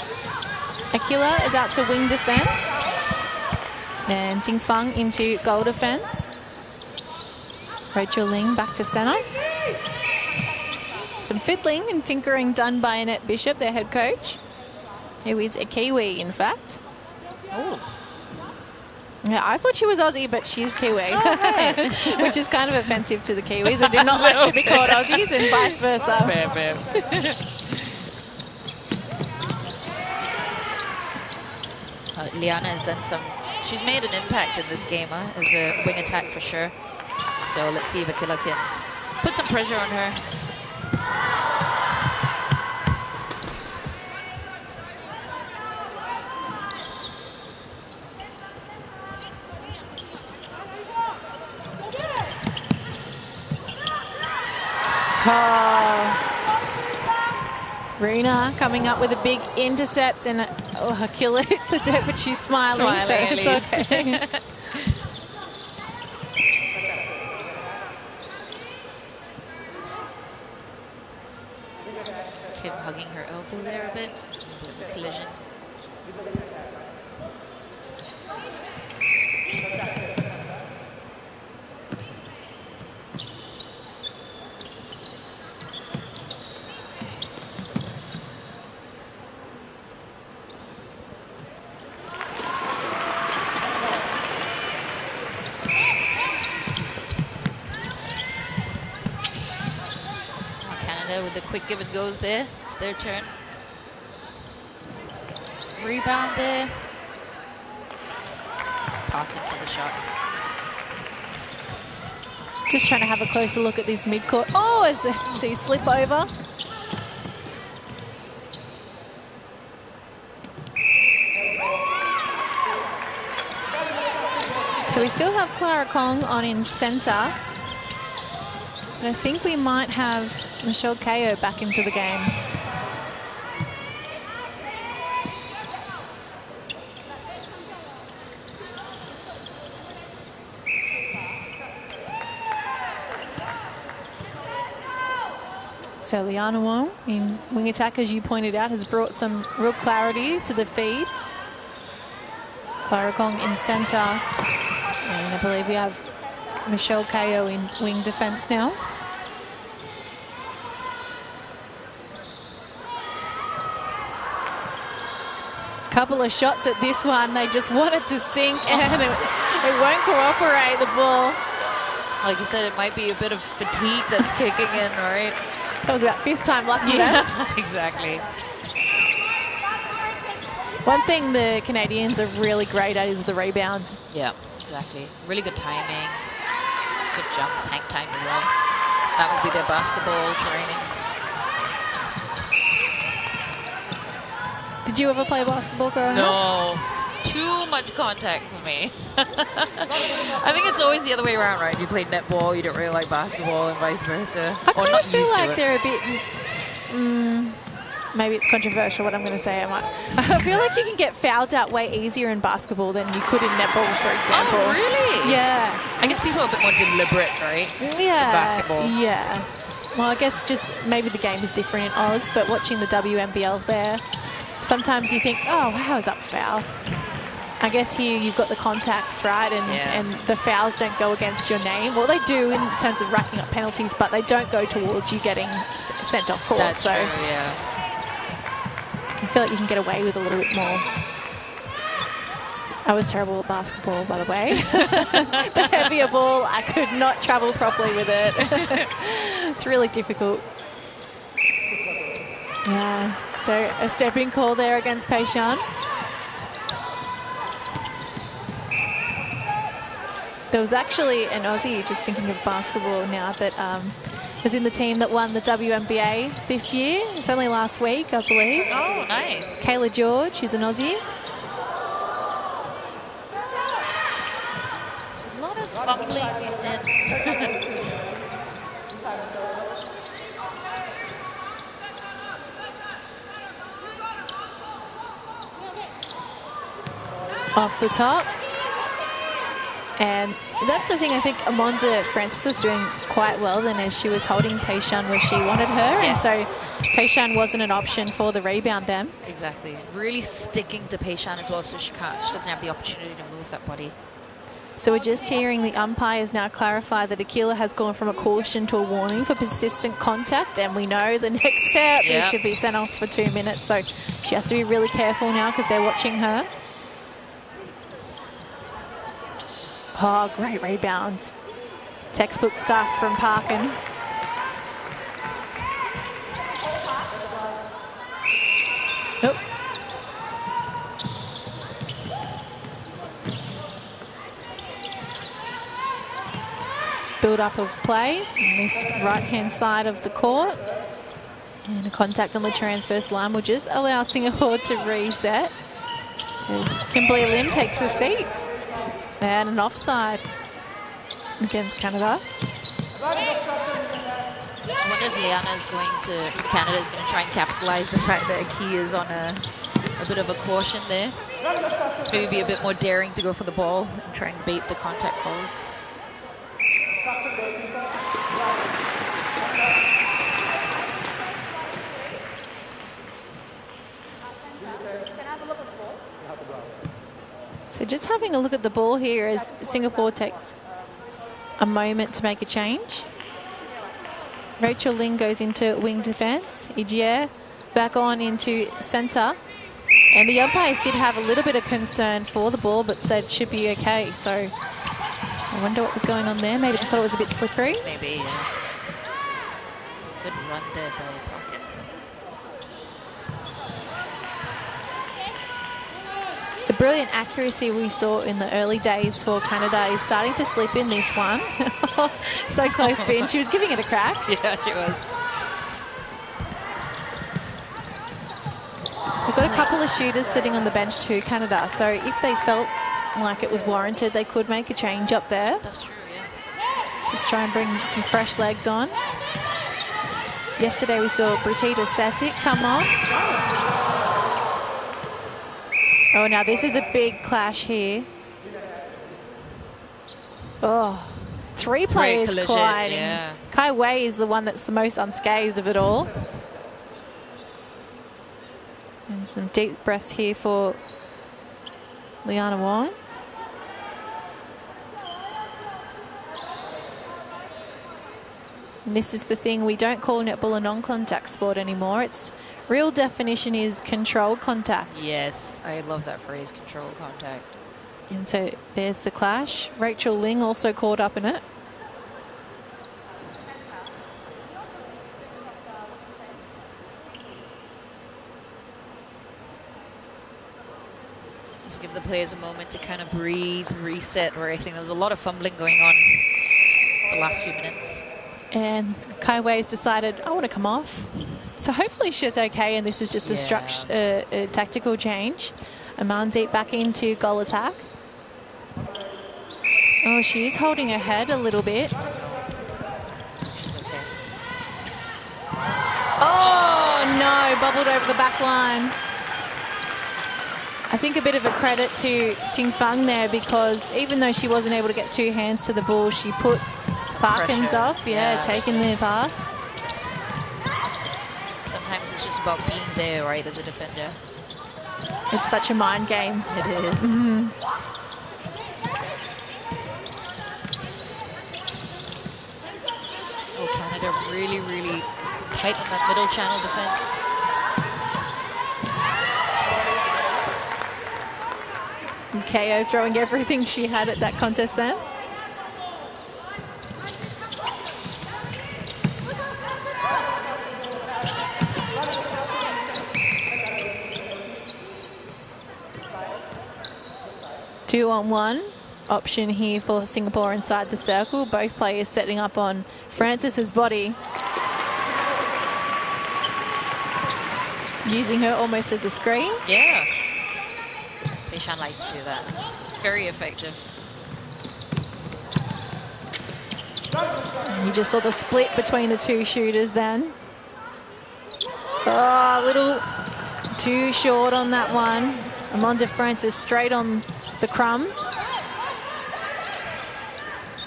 Akila is out to wing defence. And Ting Feng into goal defence. Rachel Ling back to centre. Some fiddling and tinkering done by Annette Bishop, their head coach, who is a Kiwi, in fact. Oh. Yeah, I thought she was Aussie, but she's Kiwi, Oh, which is kind of offensive to the Kiwis. I do not like to be called Aussies and vice versa. Fair. Liana has done some... She's made an impact in this game as a wing attack for sure. So let's see if Akila can put some pressure on her. Rena coming up with a big intercept, and Akila hits the deck, but she's smiling, so it's okay. Kim hugging her elbow there a bit of a collision. With the quick give and goes there. It's their turn. Rebound there. Parking for the shot. Just trying to have a closer look at this mid-court. Oh, as they see slip over. So we still have Clara Kong on in centre. But I think we might have Michelle Kao back into the game. So Liana Wong in wing attack, as you pointed out, has brought some real clarity to the feed. Clara Kong in centre. And I believe we have Michelle Kao in wing defence now. Couple of shots at this one. They just wanted to sink and it won't cooperate, the ball. Like you said, it might be a bit of fatigue that's kicking in, right? That was about fifth time lucky. Yeah, exactly. One thing the Canadians are really great at is the rebound. Yeah, exactly. Really good timing. Good jumps, hang time as well. That must be their basketball training. Did you ever play basketball growing up? No, it's too much contact for me. I think it's always the other way around, right? You played netball, you don't really like basketball, and vice versa. I kind of feel like they're a bit... maybe it's controversial what I'm going to say. I feel like you can get fouled out way easier in basketball than you could in netball, for example. Oh, really? Yeah. I guess people are a bit more deliberate, right? Yeah. In basketball. Yeah. Well, I guess just maybe the game is different in Oz, but watching the WNBL there, sometimes you think, oh, wow, is that foul? I guess here you've got the contacts, right? And the fouls don't go against your name. Well, they do in terms of racking up penalties, but they don't go towards you getting sent off court. That's true, yeah. I feel like you can get away with a little bit more. I was terrible at basketball, by the way. The heavier ball, I could not travel properly with it. It's really difficult. Yeah, so a stepping call there against Pei Shan. There was actually an Aussie, just thinking of basketball now, that was in the team that won the WNBA this year. It was only last week, I believe. Oh, nice. Kayla George, she's an Aussie. A lot of fumbling in. Off the top. And that's the thing, I think Amonda Francis was doing quite well then as she was holding Peishan where she wanted her. Yes. And so Peishan wasn't an option for the rebound then. Exactly. Really sticking to Peishan as well, so she doesn't have the opportunity to move that body. So we're just hearing the umpires now clarify that Akila has gone from a caution to a warning for persistent contact, and we know the next step is to be sent off for 2 minutes. So she has to be really careful now because they're watching her. Oh, great rebound. Textbook stuff from Parkin. Oh. Build up of play on this right-hand side of the court. And a contact on the transverse line will just allow Singapore to reset as Kimberly Lim takes a seat. And an offside against Canada. I wonder if Liana's from Canada is going to try and capitalize the fact that Aki is on a bit of a caution there. Maybe be a bit more daring to go for the ball and try and bait the contact calls. So just having a look at the ball here as Singapore takes a moment to make a change. Rachel Ling goes into wing defence. Ijier back on into centre. And the umpires did have a little bit of concern for the ball, but said should be okay. So I wonder what was going on there. Maybe they thought it was a bit slippery. Maybe, yeah. Good run there by Parkin. The brilliant accuracy we saw in the early days for Canada is starting to slip in this one. So close, Ben. She was giving it a crack. Yeah, she was. We've got a couple of shooters sitting on the bench too, Canada. So if they felt like it was warranted, they could make a change up there. That's true, yeah. Just try and bring some fresh legs on. Yesterday we saw Brigitte Sasic come off. Oh, now this is a big clash here. Oh, three players colliding. Yeah. Kai Wei is the one that's the most unscathed of it all. And some deep breaths here for Liana Wong. And this is the thing, we don't call netball a non-contact sport anymore. Its real definition is controlled contact. Yes, I love that phrase, controlled contact. And so there's the clash. Rachel Ling also caught up in it. Just give the players a moment to kind of breathe, reset, where I think there was a lot of fumbling going on the last few minutes. And Kai Wei's decided, I want to come off. So hopefully she's okay, and this is just a tactical change. Amandeep back into goal attack. Oh, she is holding her head a little bit. She's okay. Oh, no, bubbled over the back line. I think a bit of a credit to Ting Fang there, because even though she wasn't able to get two hands to the ball, she put Parkins off, taking their pass. Sometimes it's just about being there, right, as a defender. It's such a mind game. It is. Mm-hmm. Oh, Canada really, really tight on that middle channel defense. And KO throwing everything she had at that contest then. Two on one option here for Singapore inside the circle. Both players setting up on Frances's body. Using her almost as a screen. Yeah. Peishan likes to do that. It's very effective. And you just saw the split between the two shooters then. Oh, a little too short on that one. Amanda Francis straight on the crumbs.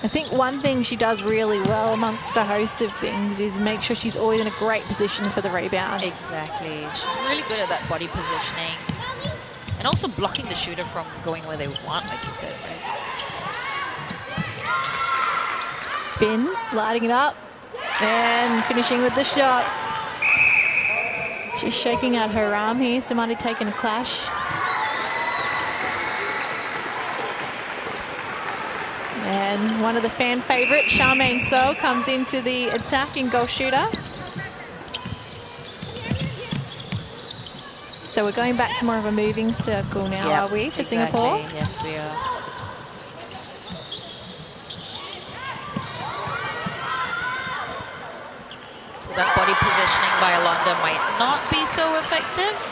I think one thing she does really well amongst a host of things is make sure she's always in a great position for the rebound. Exactly. She's really good at that body positioning. And also blocking the shooter from going where they want, like you said, right? Binns lighting it up and finishing with the shot. She's shaking out her arm here. Somebody taking a clash. And one of the fan favourites, Charmaine So, comes into the attacking goal shooter. So we're going back to more of a moving circle now, are we, for Singapore? Yes, we are. So that body positioning by Alonda might not be so effective.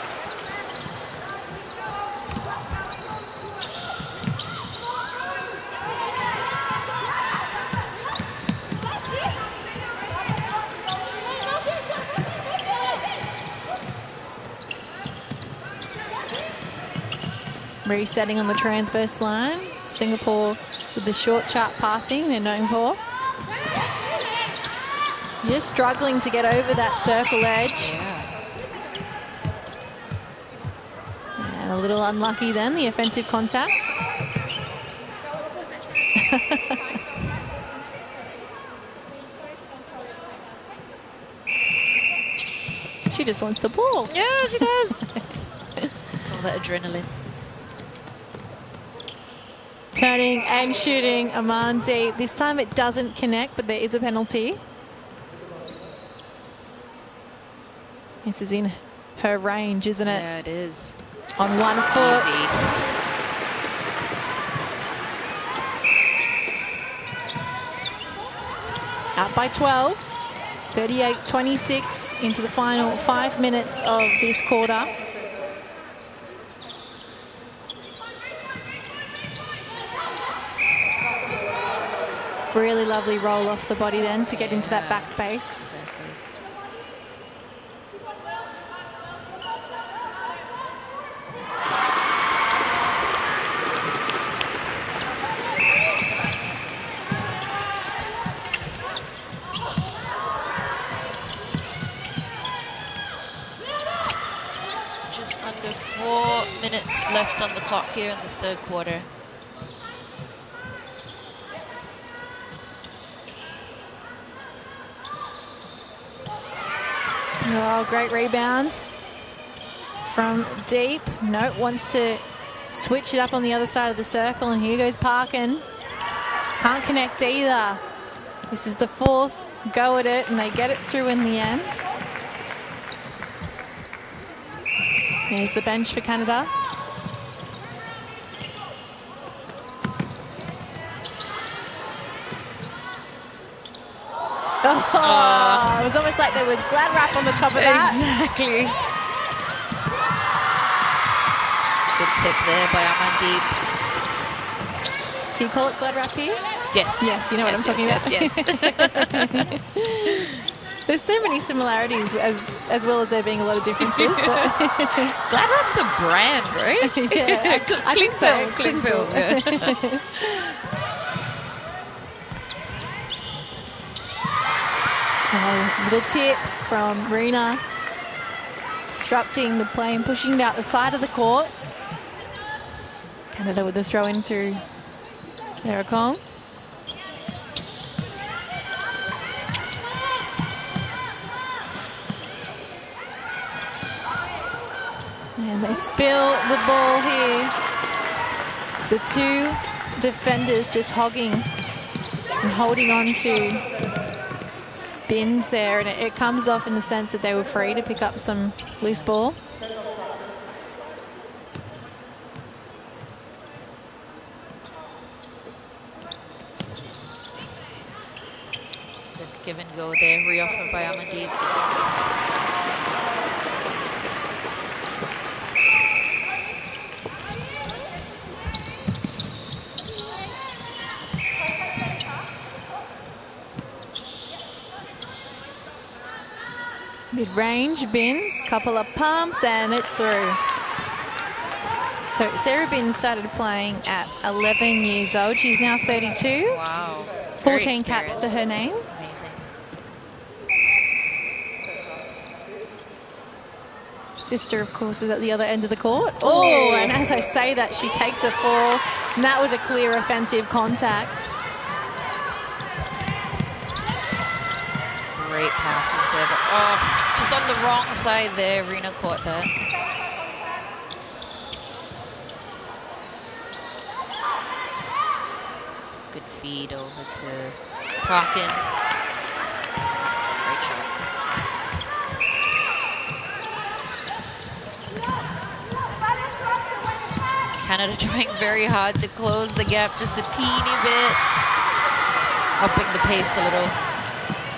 Resetting on the transverse line. Singapore with the short, sharp passing they're known for. Just struggling to get over that circle edge. Yeah. And a little unlucky then, the offensive contact. She just wants the ball. Yeah, she does. It's all that adrenaline. Turning and shooting Amandi. This time it doesn't connect, but there is a penalty. This is in her range, isn't it? Yeah, it is. On 1 foot. Easy. Out by 12. 38-26 into the final 5 minutes of this quarter. Really lovely roll off the body then to get into that backspace. Exactly. Just under 4 minutes left on the clock here in this third quarter. Oh, great rebound from deep. Note wants to switch it up on the other side of the circle, and here goes Parkin. Can't connect either. This is the fourth go at it, and they get it through in the end. There's the bench for Canada. Oh, it was almost like there was glad wrap on the top of that. Exactly. Good tip there by Amandeep. Do you call it glad wrap here? Yes. Yes, you know what I'm talking about. Yes. There's so many similarities as well as there being a lot of differences. But Glad Wrap's the brand, right? yeah, I think so. Cling film. Yeah. Little tip from Rena, disrupting the play and pushing it out the side of the court. Canada with the throw in through Ericong. And they spill the ball here. The two defenders just hogging and holding on to Binns there, and it comes off in the sense that they were free to pick up some loose ball. there, re-offer by Amandeep. Mid-range, Binns, couple of pumps, and it's through. So Sarah Binns started playing at 11 years old. She's now 32. Wow. 14 caps to her name. Amazing. Sister, of course, is at the other end of the court. Oh, and as I say that, she takes a fall, and that was a clear offensive contact. Great passes there, but just on the wrong side there. Rena caught that. Good feed over to Parkin. Great shot. Canada trying very hard to close the gap just a teeny bit. Upping the pace a little.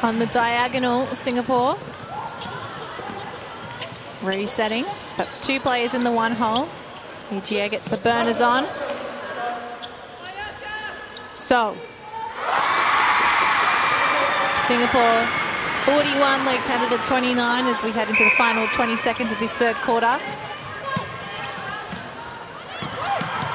On the diagonal, Singapore. Resetting, but 2 players in the 1 hole. Egia gets the burners on. So, Singapore 41, lead Canada 29 as we head into the final 20 seconds of this 3rd quarter.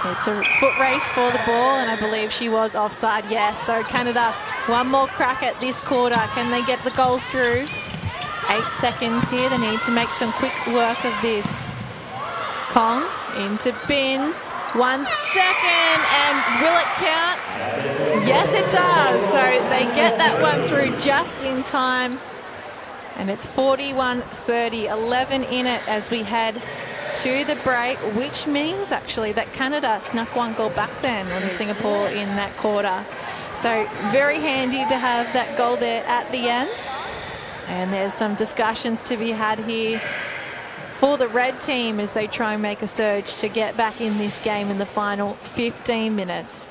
It's a foot race for the ball, and I believe she was offside, yes. So Canada, 1 more crack at this quarter. Can they get the goal through? 8 seconds here. They need to make some quick work of this. Kong into Binns. 1 second, and will it count? Yes, it does. So they get that one through just in time. And it's 41-30, 11 in it as we head to the break, which means actually that Canada snuck 1 goal back then on Singapore in that quarter. So very handy to have that goal there at the end. And there's some discussions to be had here for the red team as they try and make a surge to get back in this game in the final 15 minutes.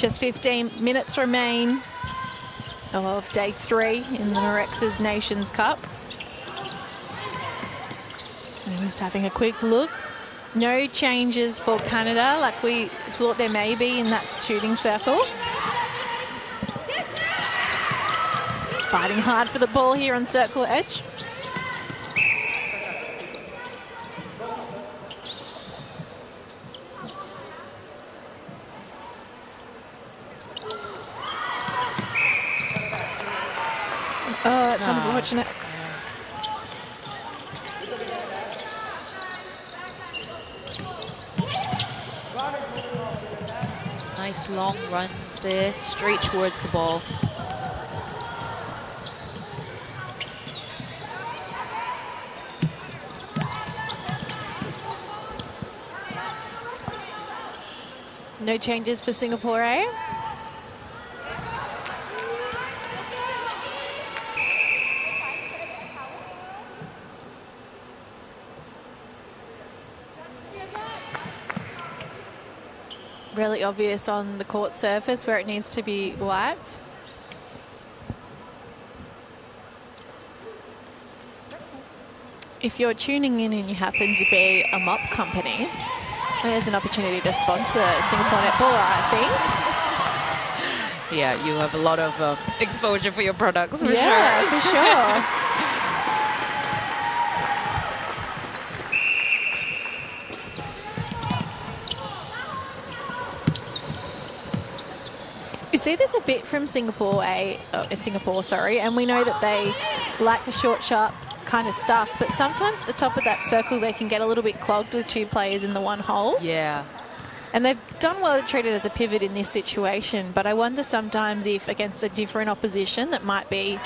Just 15 minutes remain of day 3 in the Mirxes Nations Cup. And just having a quick look. No changes for Canada like we thought there may be in that shooting circle. Fighting hard for the ball here on circle edge. Oh, that's unfortunate. Nice long runs there, straight towards the ball. No changes for Singapore, eh? Really obvious on the court surface where it needs to be wiped. If you're tuning in and you happen to be a mop company, there's an opportunity to sponsor Singapore Netballer, I think. Yeah, you have a lot of exposure for your products, for sure. Yeah, for sure. You see this a bit from Singapore, and we know that they like the short, sharp kind of stuff, but sometimes at the top of that circle they can get a little bit clogged with 2 players in the one hole. Yeah. And they've done well to treat it as a pivot in this situation, but I wonder sometimes if against a different opposition that might be,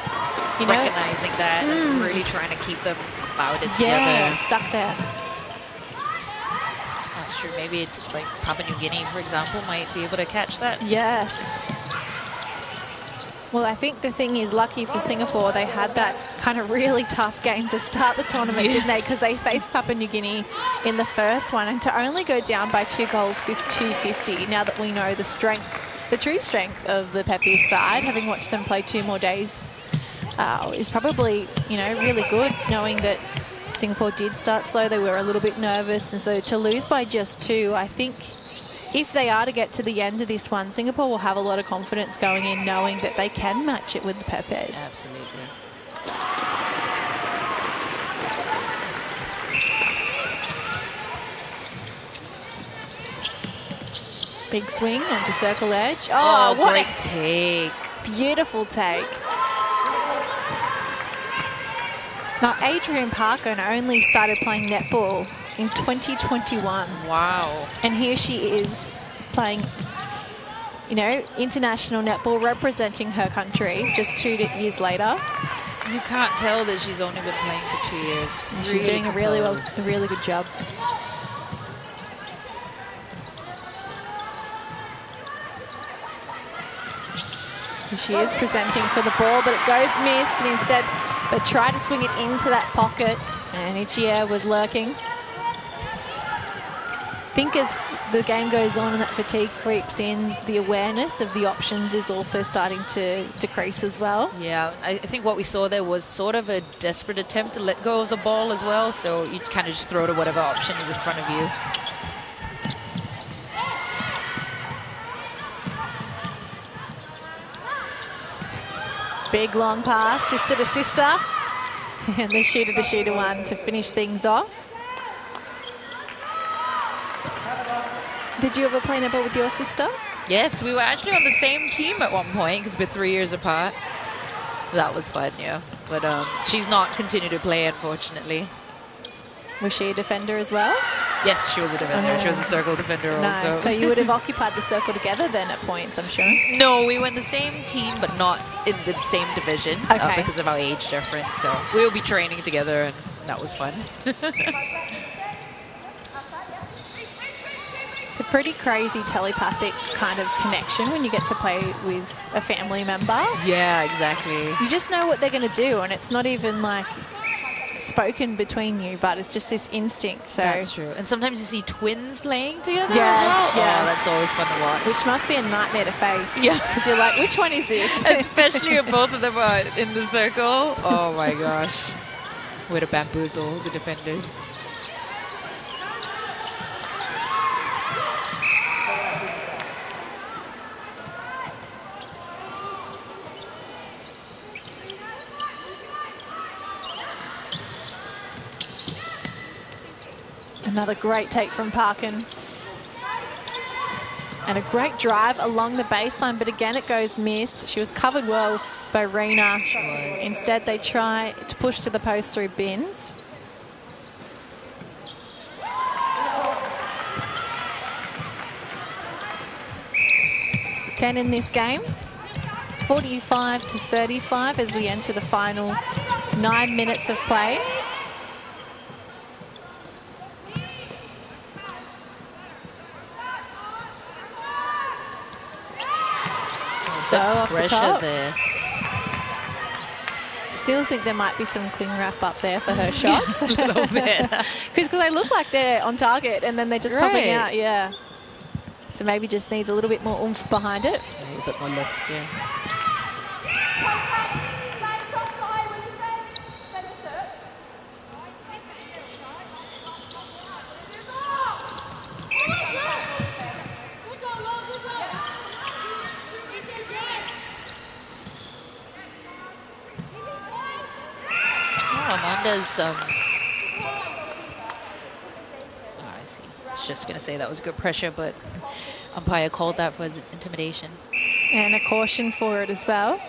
you know, recognizing that and really trying to keep them clouded yeah, together. stuck there. That's true. Maybe it's like Papua New Guinea, for example, might be able to catch that. Yes. Well, I think the thing is, lucky for Singapore, they had that kind of really tough game to start the tournament, didn't they? Because they faced Papua New Guinea in the first one, and to only go down by 2 goals, 250, now that we know the strength, the true strength of the Peppers side, having watched them play 2 more days, is probably, you know, really good, knowing that Singapore did start slow. They were a little bit nervous, and so to lose by just 2, I think if they are to get to the end of this one, Singapore will have a lot of confidence going in, knowing that they can match it with the Peppers. Absolutely. Big swing onto circle edge. Oh, what great take. Beautiful take. Now, Adrian Parker only started playing netball in 2021. Wow. And here she is playing, you know, international netball, representing her country just 2 years later. You can't tell that she's only been playing for 2 years. And she's doing a really good job. Here she is presenting for the ball, but it goes missed, and instead they try to swing it into that pocket, and Ichia was lurking. I think as the game goes on and that fatigue creeps in, the awareness of the options is also starting to decrease as well. Yeah, I think what we saw there was sort of a desperate attempt to let go of the ball as well, so you kind of just throw to whatever option is in front of you. Big long pass, sister to sister, and the shooter to shooter one to finish things off. Did you ever play netball with your sister? Yes, we were actually on the same team at one point because we're 3 years apart. That was fun, yeah. But she's not continued to play, unfortunately. Was she a defender as well? Yes, she was a defender. She was a circle defender Nice. also. So you would have occupied the circle together then at points, I'm sure? No, we were in the same team, but not in the same division because of our age difference. So we will be training together, and that was fun. It's a pretty crazy telepathic kind of connection when you get to play with a family member. Yeah, exactly. You just know what they're going to do, and it's not even like spoken between you, but it's just this instinct. So That's true. And sometimes you see twins playing together Yes, as well. yeah. Oh, that's always fun to watch. which must be a nightmare to face. Yeah. Because you're like, which one is this? Especially if both of them are in the circle. Oh my gosh. Way to bamboozle the defenders. Another great take from Parkin. And a great drive along the baseline, but again it goes missed. She was covered well by Rena. Instead they try to push to the post through Bins. Ten in this game. 45-35 as we enter the final 9 minutes of play. So off the Pressure top. there. Still think there might be some cling wrap up there for her shots. A little bit. Because they look like they're on target and then they're just popping Right. out, yeah. So maybe just needs a little bit more oomph behind it. A little bit more lift, yeah. Amanda's, I see. I was just going to say that was good pressure, but umpire called that for intimidation. And a caution for it as well.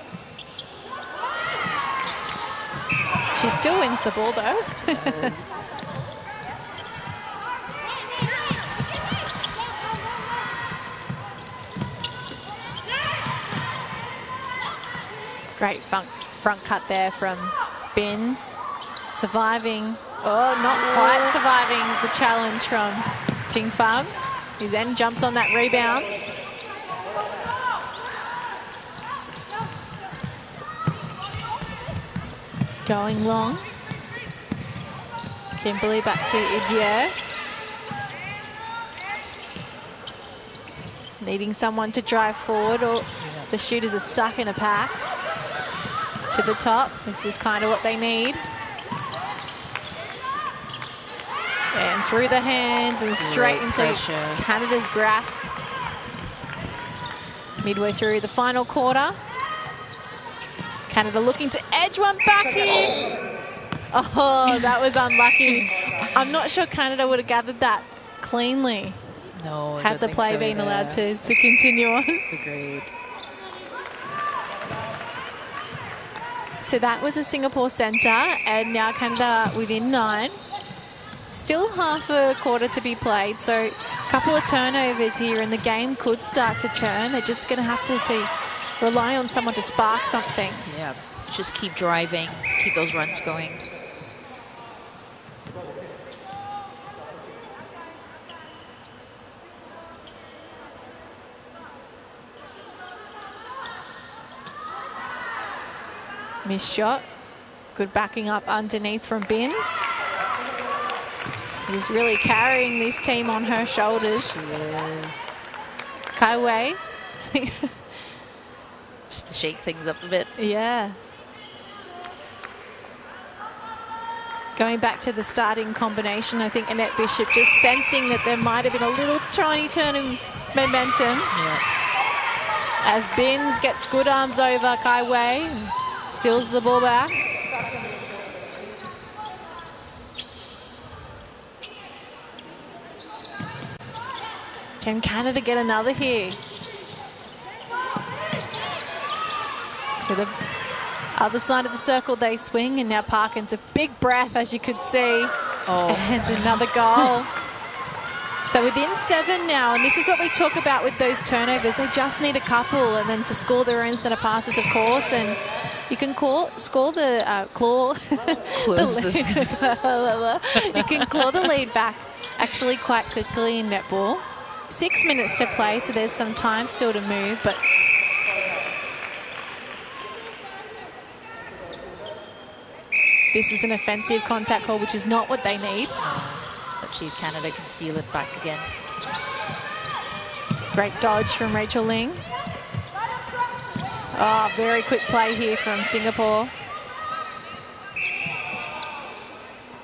She still wins the ball though. Yes. Great front cut there from Bins. Surviving, not quite surviving the challenge from Ting Pham. He then jumps on that rebound. Going long. Kimberly back to Igier. Needing someone to drive forward, or the shooters are stuck in a pack. To the top, this is kind of what they need. And through the hands and straight into pressure. Canada's grasp. Midway through the final quarter. Canada looking to edge one back here. Oh, that was unlucky. I'm not sure Canada would have gathered that cleanly No, I had don't the think play so been either. allowed to continue on. Agreed. So that was a Singapore centre, and now Canada within 9. Still half a quarter to be played, so a couple of turnovers here and the game could start to turn. They're just going to have to rely on someone to spark something. Yeah, just keep driving, keep those runs going. Missed shot. Good backing up underneath from Bins. He's really carrying this team on her shoulders. She is. Kai Wei. Just to shake things up a bit. Yeah. Going back to the starting combination, I think Annette Bishop just sensing that there might have been a little tiny turn in momentum. Yeah. As Bins gets good arms over Kai Wei and steals the ball back. Can Canada get another here? To the other side of the circle they swing, and now Parkin's a big breath, as you could see. Oh. And another goal. So within 7 now, and this is what we talk about with those turnovers. They just need a couple, and then to score their own centre passes, of course. And you can score the claw. Close this. You can claw the lead back actually quite quickly in netball. 6 minutes to play, so there's some time still to move, but this is an offensive contact call, which is not what they need. Let's see if Canada can steal it back again. Great dodge from Rachel Ling. Oh, very quick play here from Singapore.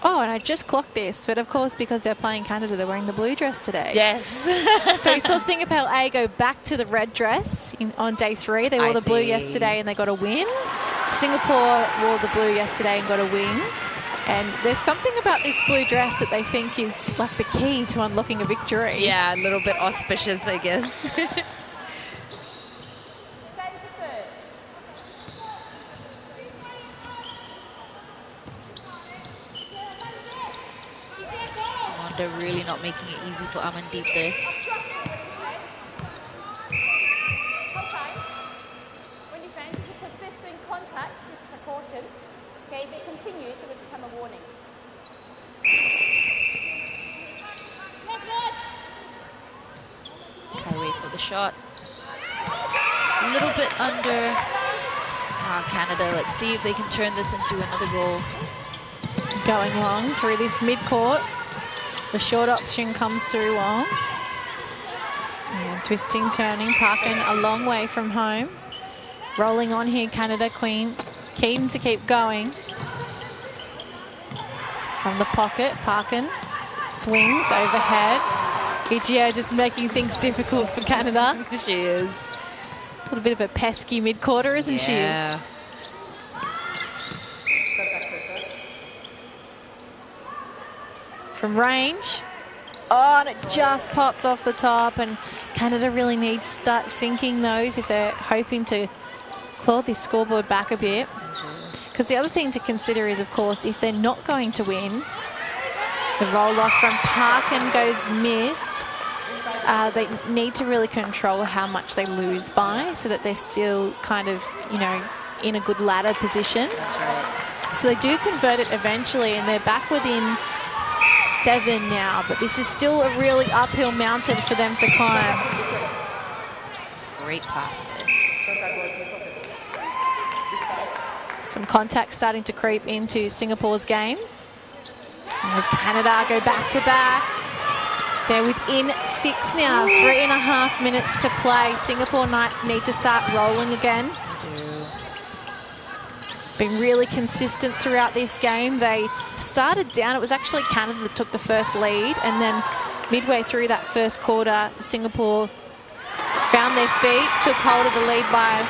Oh, and I just clocked this, but of course, because they're playing Canada, they're wearing the blue dress today. Yes. So we saw Singapore A go back to the red dress on day 3. They wore the blue yesterday and they got a win. Singapore wore the blue yesterday and got a win. And there's something about this blue dress that they think is like the key to unlocking a victory. Yeah, a little bit auspicious, I guess. They're really not making it easy for Amandeep there. When defense is a persistent contact, this is a caution. Okay, if it continues, it will become a warning. Kyrie for the shot. A little bit under. Canada, let's see if they can turn this into another goal. Going long through this mid-court. The short option comes through long. And twisting, turning, Parkin a long way from home. Rolling on here, Canada, keen to keep going. From the pocket, Parkin swings overhead. Ichia just making things difficult for Canada. She is. A little bit of a pesky mid-quarter, isn't she? Yeah. From range. Oh, and it just pops off the top, and Canada really needs to start sinking those if they're hoping to claw this scoreboard back a bit. Because the other thing to consider is, of course, if they're not going to win, the roll-off from Parkin goes missed. They need to really control how much they lose by so that they're still kind of, you know, in a good ladder position. That's right. So they do convert it eventually, and they're back within 7 now, but this is still a really uphill mountain for them to climb. Great pass there. Some contact starting to creep into Singapore's game. As Canada go back to back. They're within 6 now, 3.5 minutes to play. Singapore need to start rolling again. Been really consistent throughout this game. They started down. It was actually Canada that took the first lead, and then midway through that first quarter, Singapore found their feet, took hold of the lead by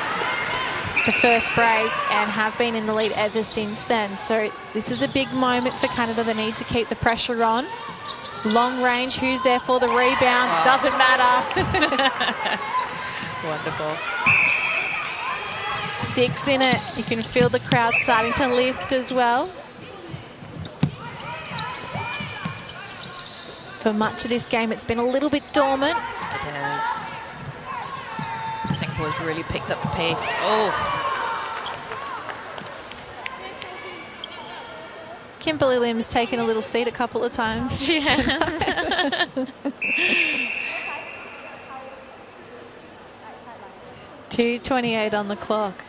the first break, and have been in the lead ever since then. So this is a big moment for Canada. They need to keep the pressure on. Long range, who's there for the rebounds? Oh. Doesn't matter. Wonderful. 6 in it. You can feel the crowd starting to lift as well. For much of this game, it's been a little bit dormant. It has. Singapore's really picked up the pace. Oh. Kimberly Lim's taken a little seat a couple of times. She has. 2:28 on the clock.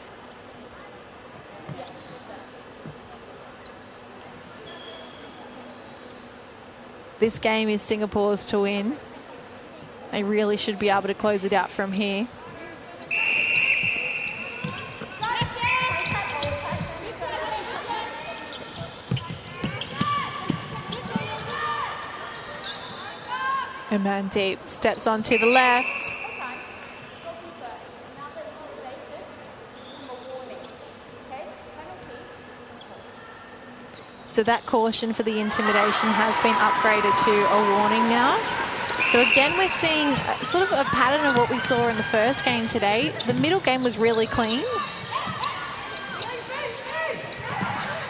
This game is Singapore's to win. They really should be able to close it out from here. Amandeep steps onto the left. So that caution for the intimidation has been upgraded to a warning now. So again, we're seeing sort of a pattern of what we saw in the first game today. The middle game was really clean.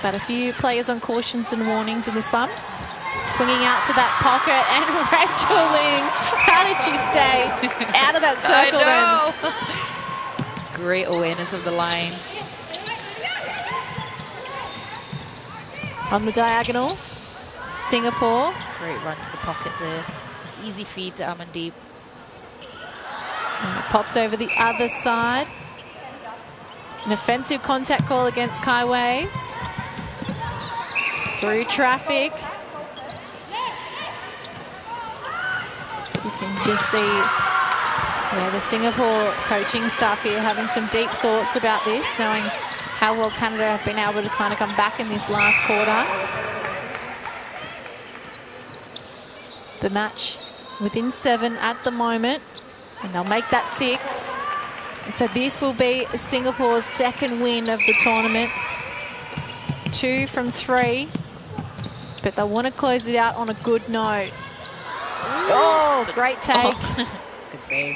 But a few players on cautions and warnings in this one. Swinging out to that pocket, and Rachel Ling, how did she stay out of that circle then? Great awareness of the line. On the diagonal, Singapore. Great run to the pocket there. Easy feed to Amandeep. And it pops over the other side. An offensive contact call against Kai Wei. through traffic. You can just see the Singapore coaching staff here having some deep thoughts about this, knowing how well Canada have been able to kind of come back in this last quarter. The match within 7 at the moment, and they'll make that 6. And so this will be Singapore's second win of the tournament. 2 from 3, but they want to close it out on a good note. Oh, great take. Oh. Good save.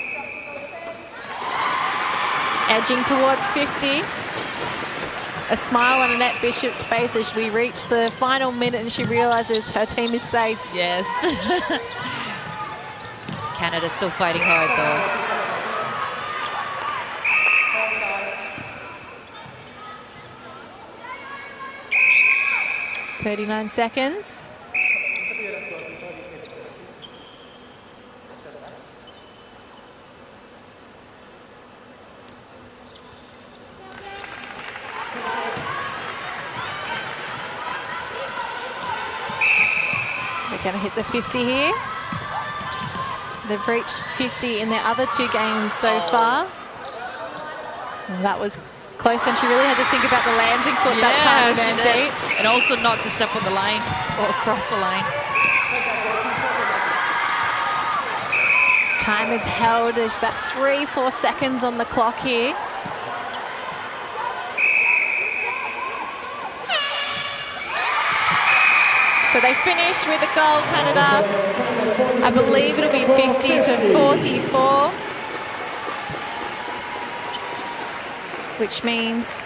Edging towards 50. A smile on Annette Bishop's face as we reach the final minute and she realises her team is safe. Yes. Canada's still fighting hard though. 39 seconds. They're going to hit the 50 here. They've reached 50 in their other 2 games so far. And that was close, and she really had to think about the landing foot that time, Mandy. And also not to step on the line or across the line. Time is held. There's about 3-4 seconds on the clock here. So they finish with a goal, Canada. I believe it'll be 50-44. Which means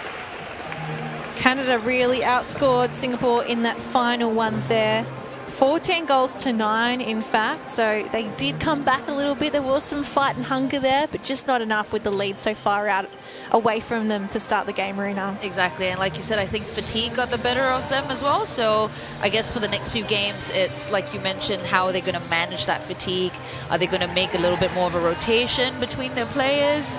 Canada really outscored Singapore in that final one there. 14 goals to 9, in fact. So they did come back a little bit. There was some fight and hunger there, but just not enough with the lead so far out away from them to start the game, Marina. Exactly, and like you said, I think fatigue got the better of them as well. So I guess for the next few games, it's like you mentioned, how are they going to manage that fatigue? Are they going to make a little bit more of a rotation between their players?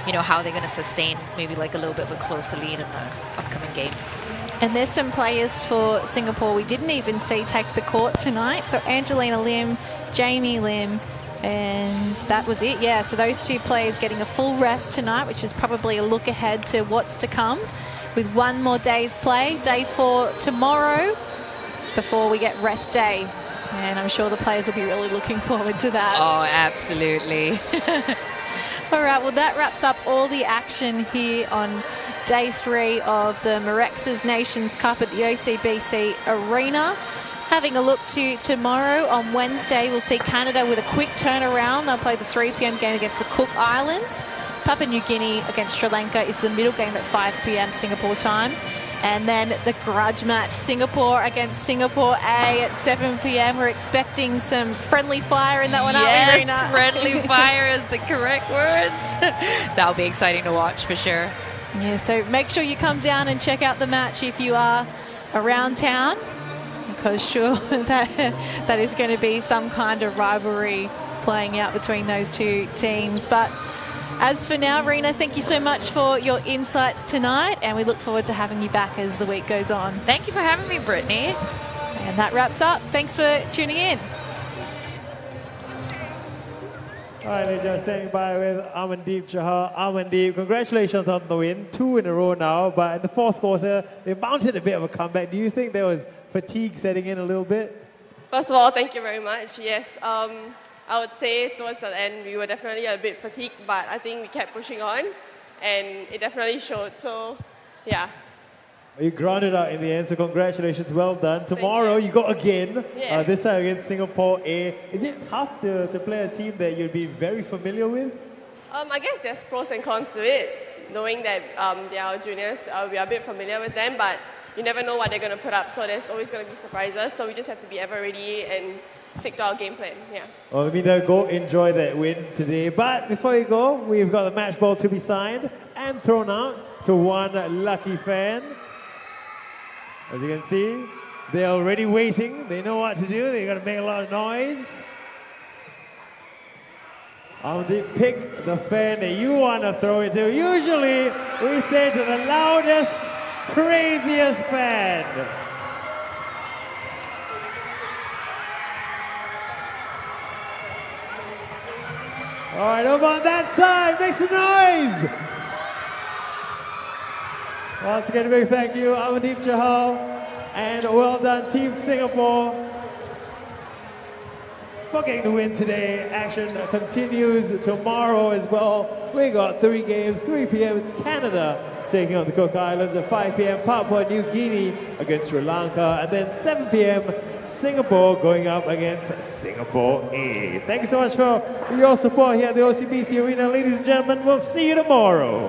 You know, how are they going to sustain maybe like a little bit of a closer lead in the upcoming games? And there's some players for Singapore we didn't even see take the court tonight. So Angelina Lim, Jamie Lim, and that was it. Yeah, so those 2 players getting a full rest tonight, which is probably a look ahead to what's to come with 1 more day's play. Day 4 tomorrow before we get rest day. And I'm sure the players will be really looking forward to that. Oh, absolutely. All right, well, that wraps up all the action here on Day 3 of the Mirxes Nations Cup at the OCBC Arena. Having a look to tomorrow on Wednesday, we'll see Canada with a quick turnaround. They'll play the 3 p.m. game against the Cook Islands. Papua New Guinea against Sri Lanka is the middle game at 5 p.m. Singapore time. And then the grudge match, Singapore against Singapore A at 7 p.m. We're expecting some friendly fire in that one, aren't we, Rena? Yes, friendly fire is the correct words. That'll be exciting to watch for sure. Yeah, so make sure you come down and check out the match if you are around town, because sure, that is going to be some kind of rivalry playing out between those 2 teams. But as for now, Rena, thank you so much for your insights tonight, and we look forward to having you back as the week goes on. Thank you for having me, Brittany. And that wraps up. Thanks for tuning in. All right, we're just standing by with Amandeep Chahar. Amandeep, congratulations on the win. 2 in a row now, but in the 4th quarter, they mounted a bit of a comeback. Do you think there was fatigue setting in a little bit? First of all, thank you very much. Yes, I would say towards the end, we were definitely a bit fatigued, but I think we kept pushing on, and it definitely showed. So, yeah. You grounded out in the end, so congratulations, well done. Tomorrow you go again, this time against Singapore A. Is it tough to play a team that you'd be very familiar with? I guess there's pros and cons to it. Knowing that they are our juniors, we are a bit familiar with them, but you never know what they're going to put up, so there's always going to be surprises, so we just have to be ever ready and stick to our game plan, yeah. Well, Amina, go enjoy that win today. But before you go, we've got the match ball to be signed and thrown out to one lucky fan. As you can see, they're already waiting. They know what to do. They're going to make a lot of noise. They pick the fan that you want to throw it to. Usually, we say to the loudest, craziest fan. All right, over on that side, make some noise. Once again, a big thank you, Amandeep Chahal, and well done, Team Singapore, for getting the win today. Action continues tomorrow as well. We got 3 games, 3 p.m. It's Canada taking on the Cook Islands, at 5 p.m. Papua New Guinea against Sri Lanka, and then 7 p.m. Singapore going up against Singapore A. Thank you so much for your support here at the OCBC Arena. Ladies and gentlemen, we'll see you tomorrow.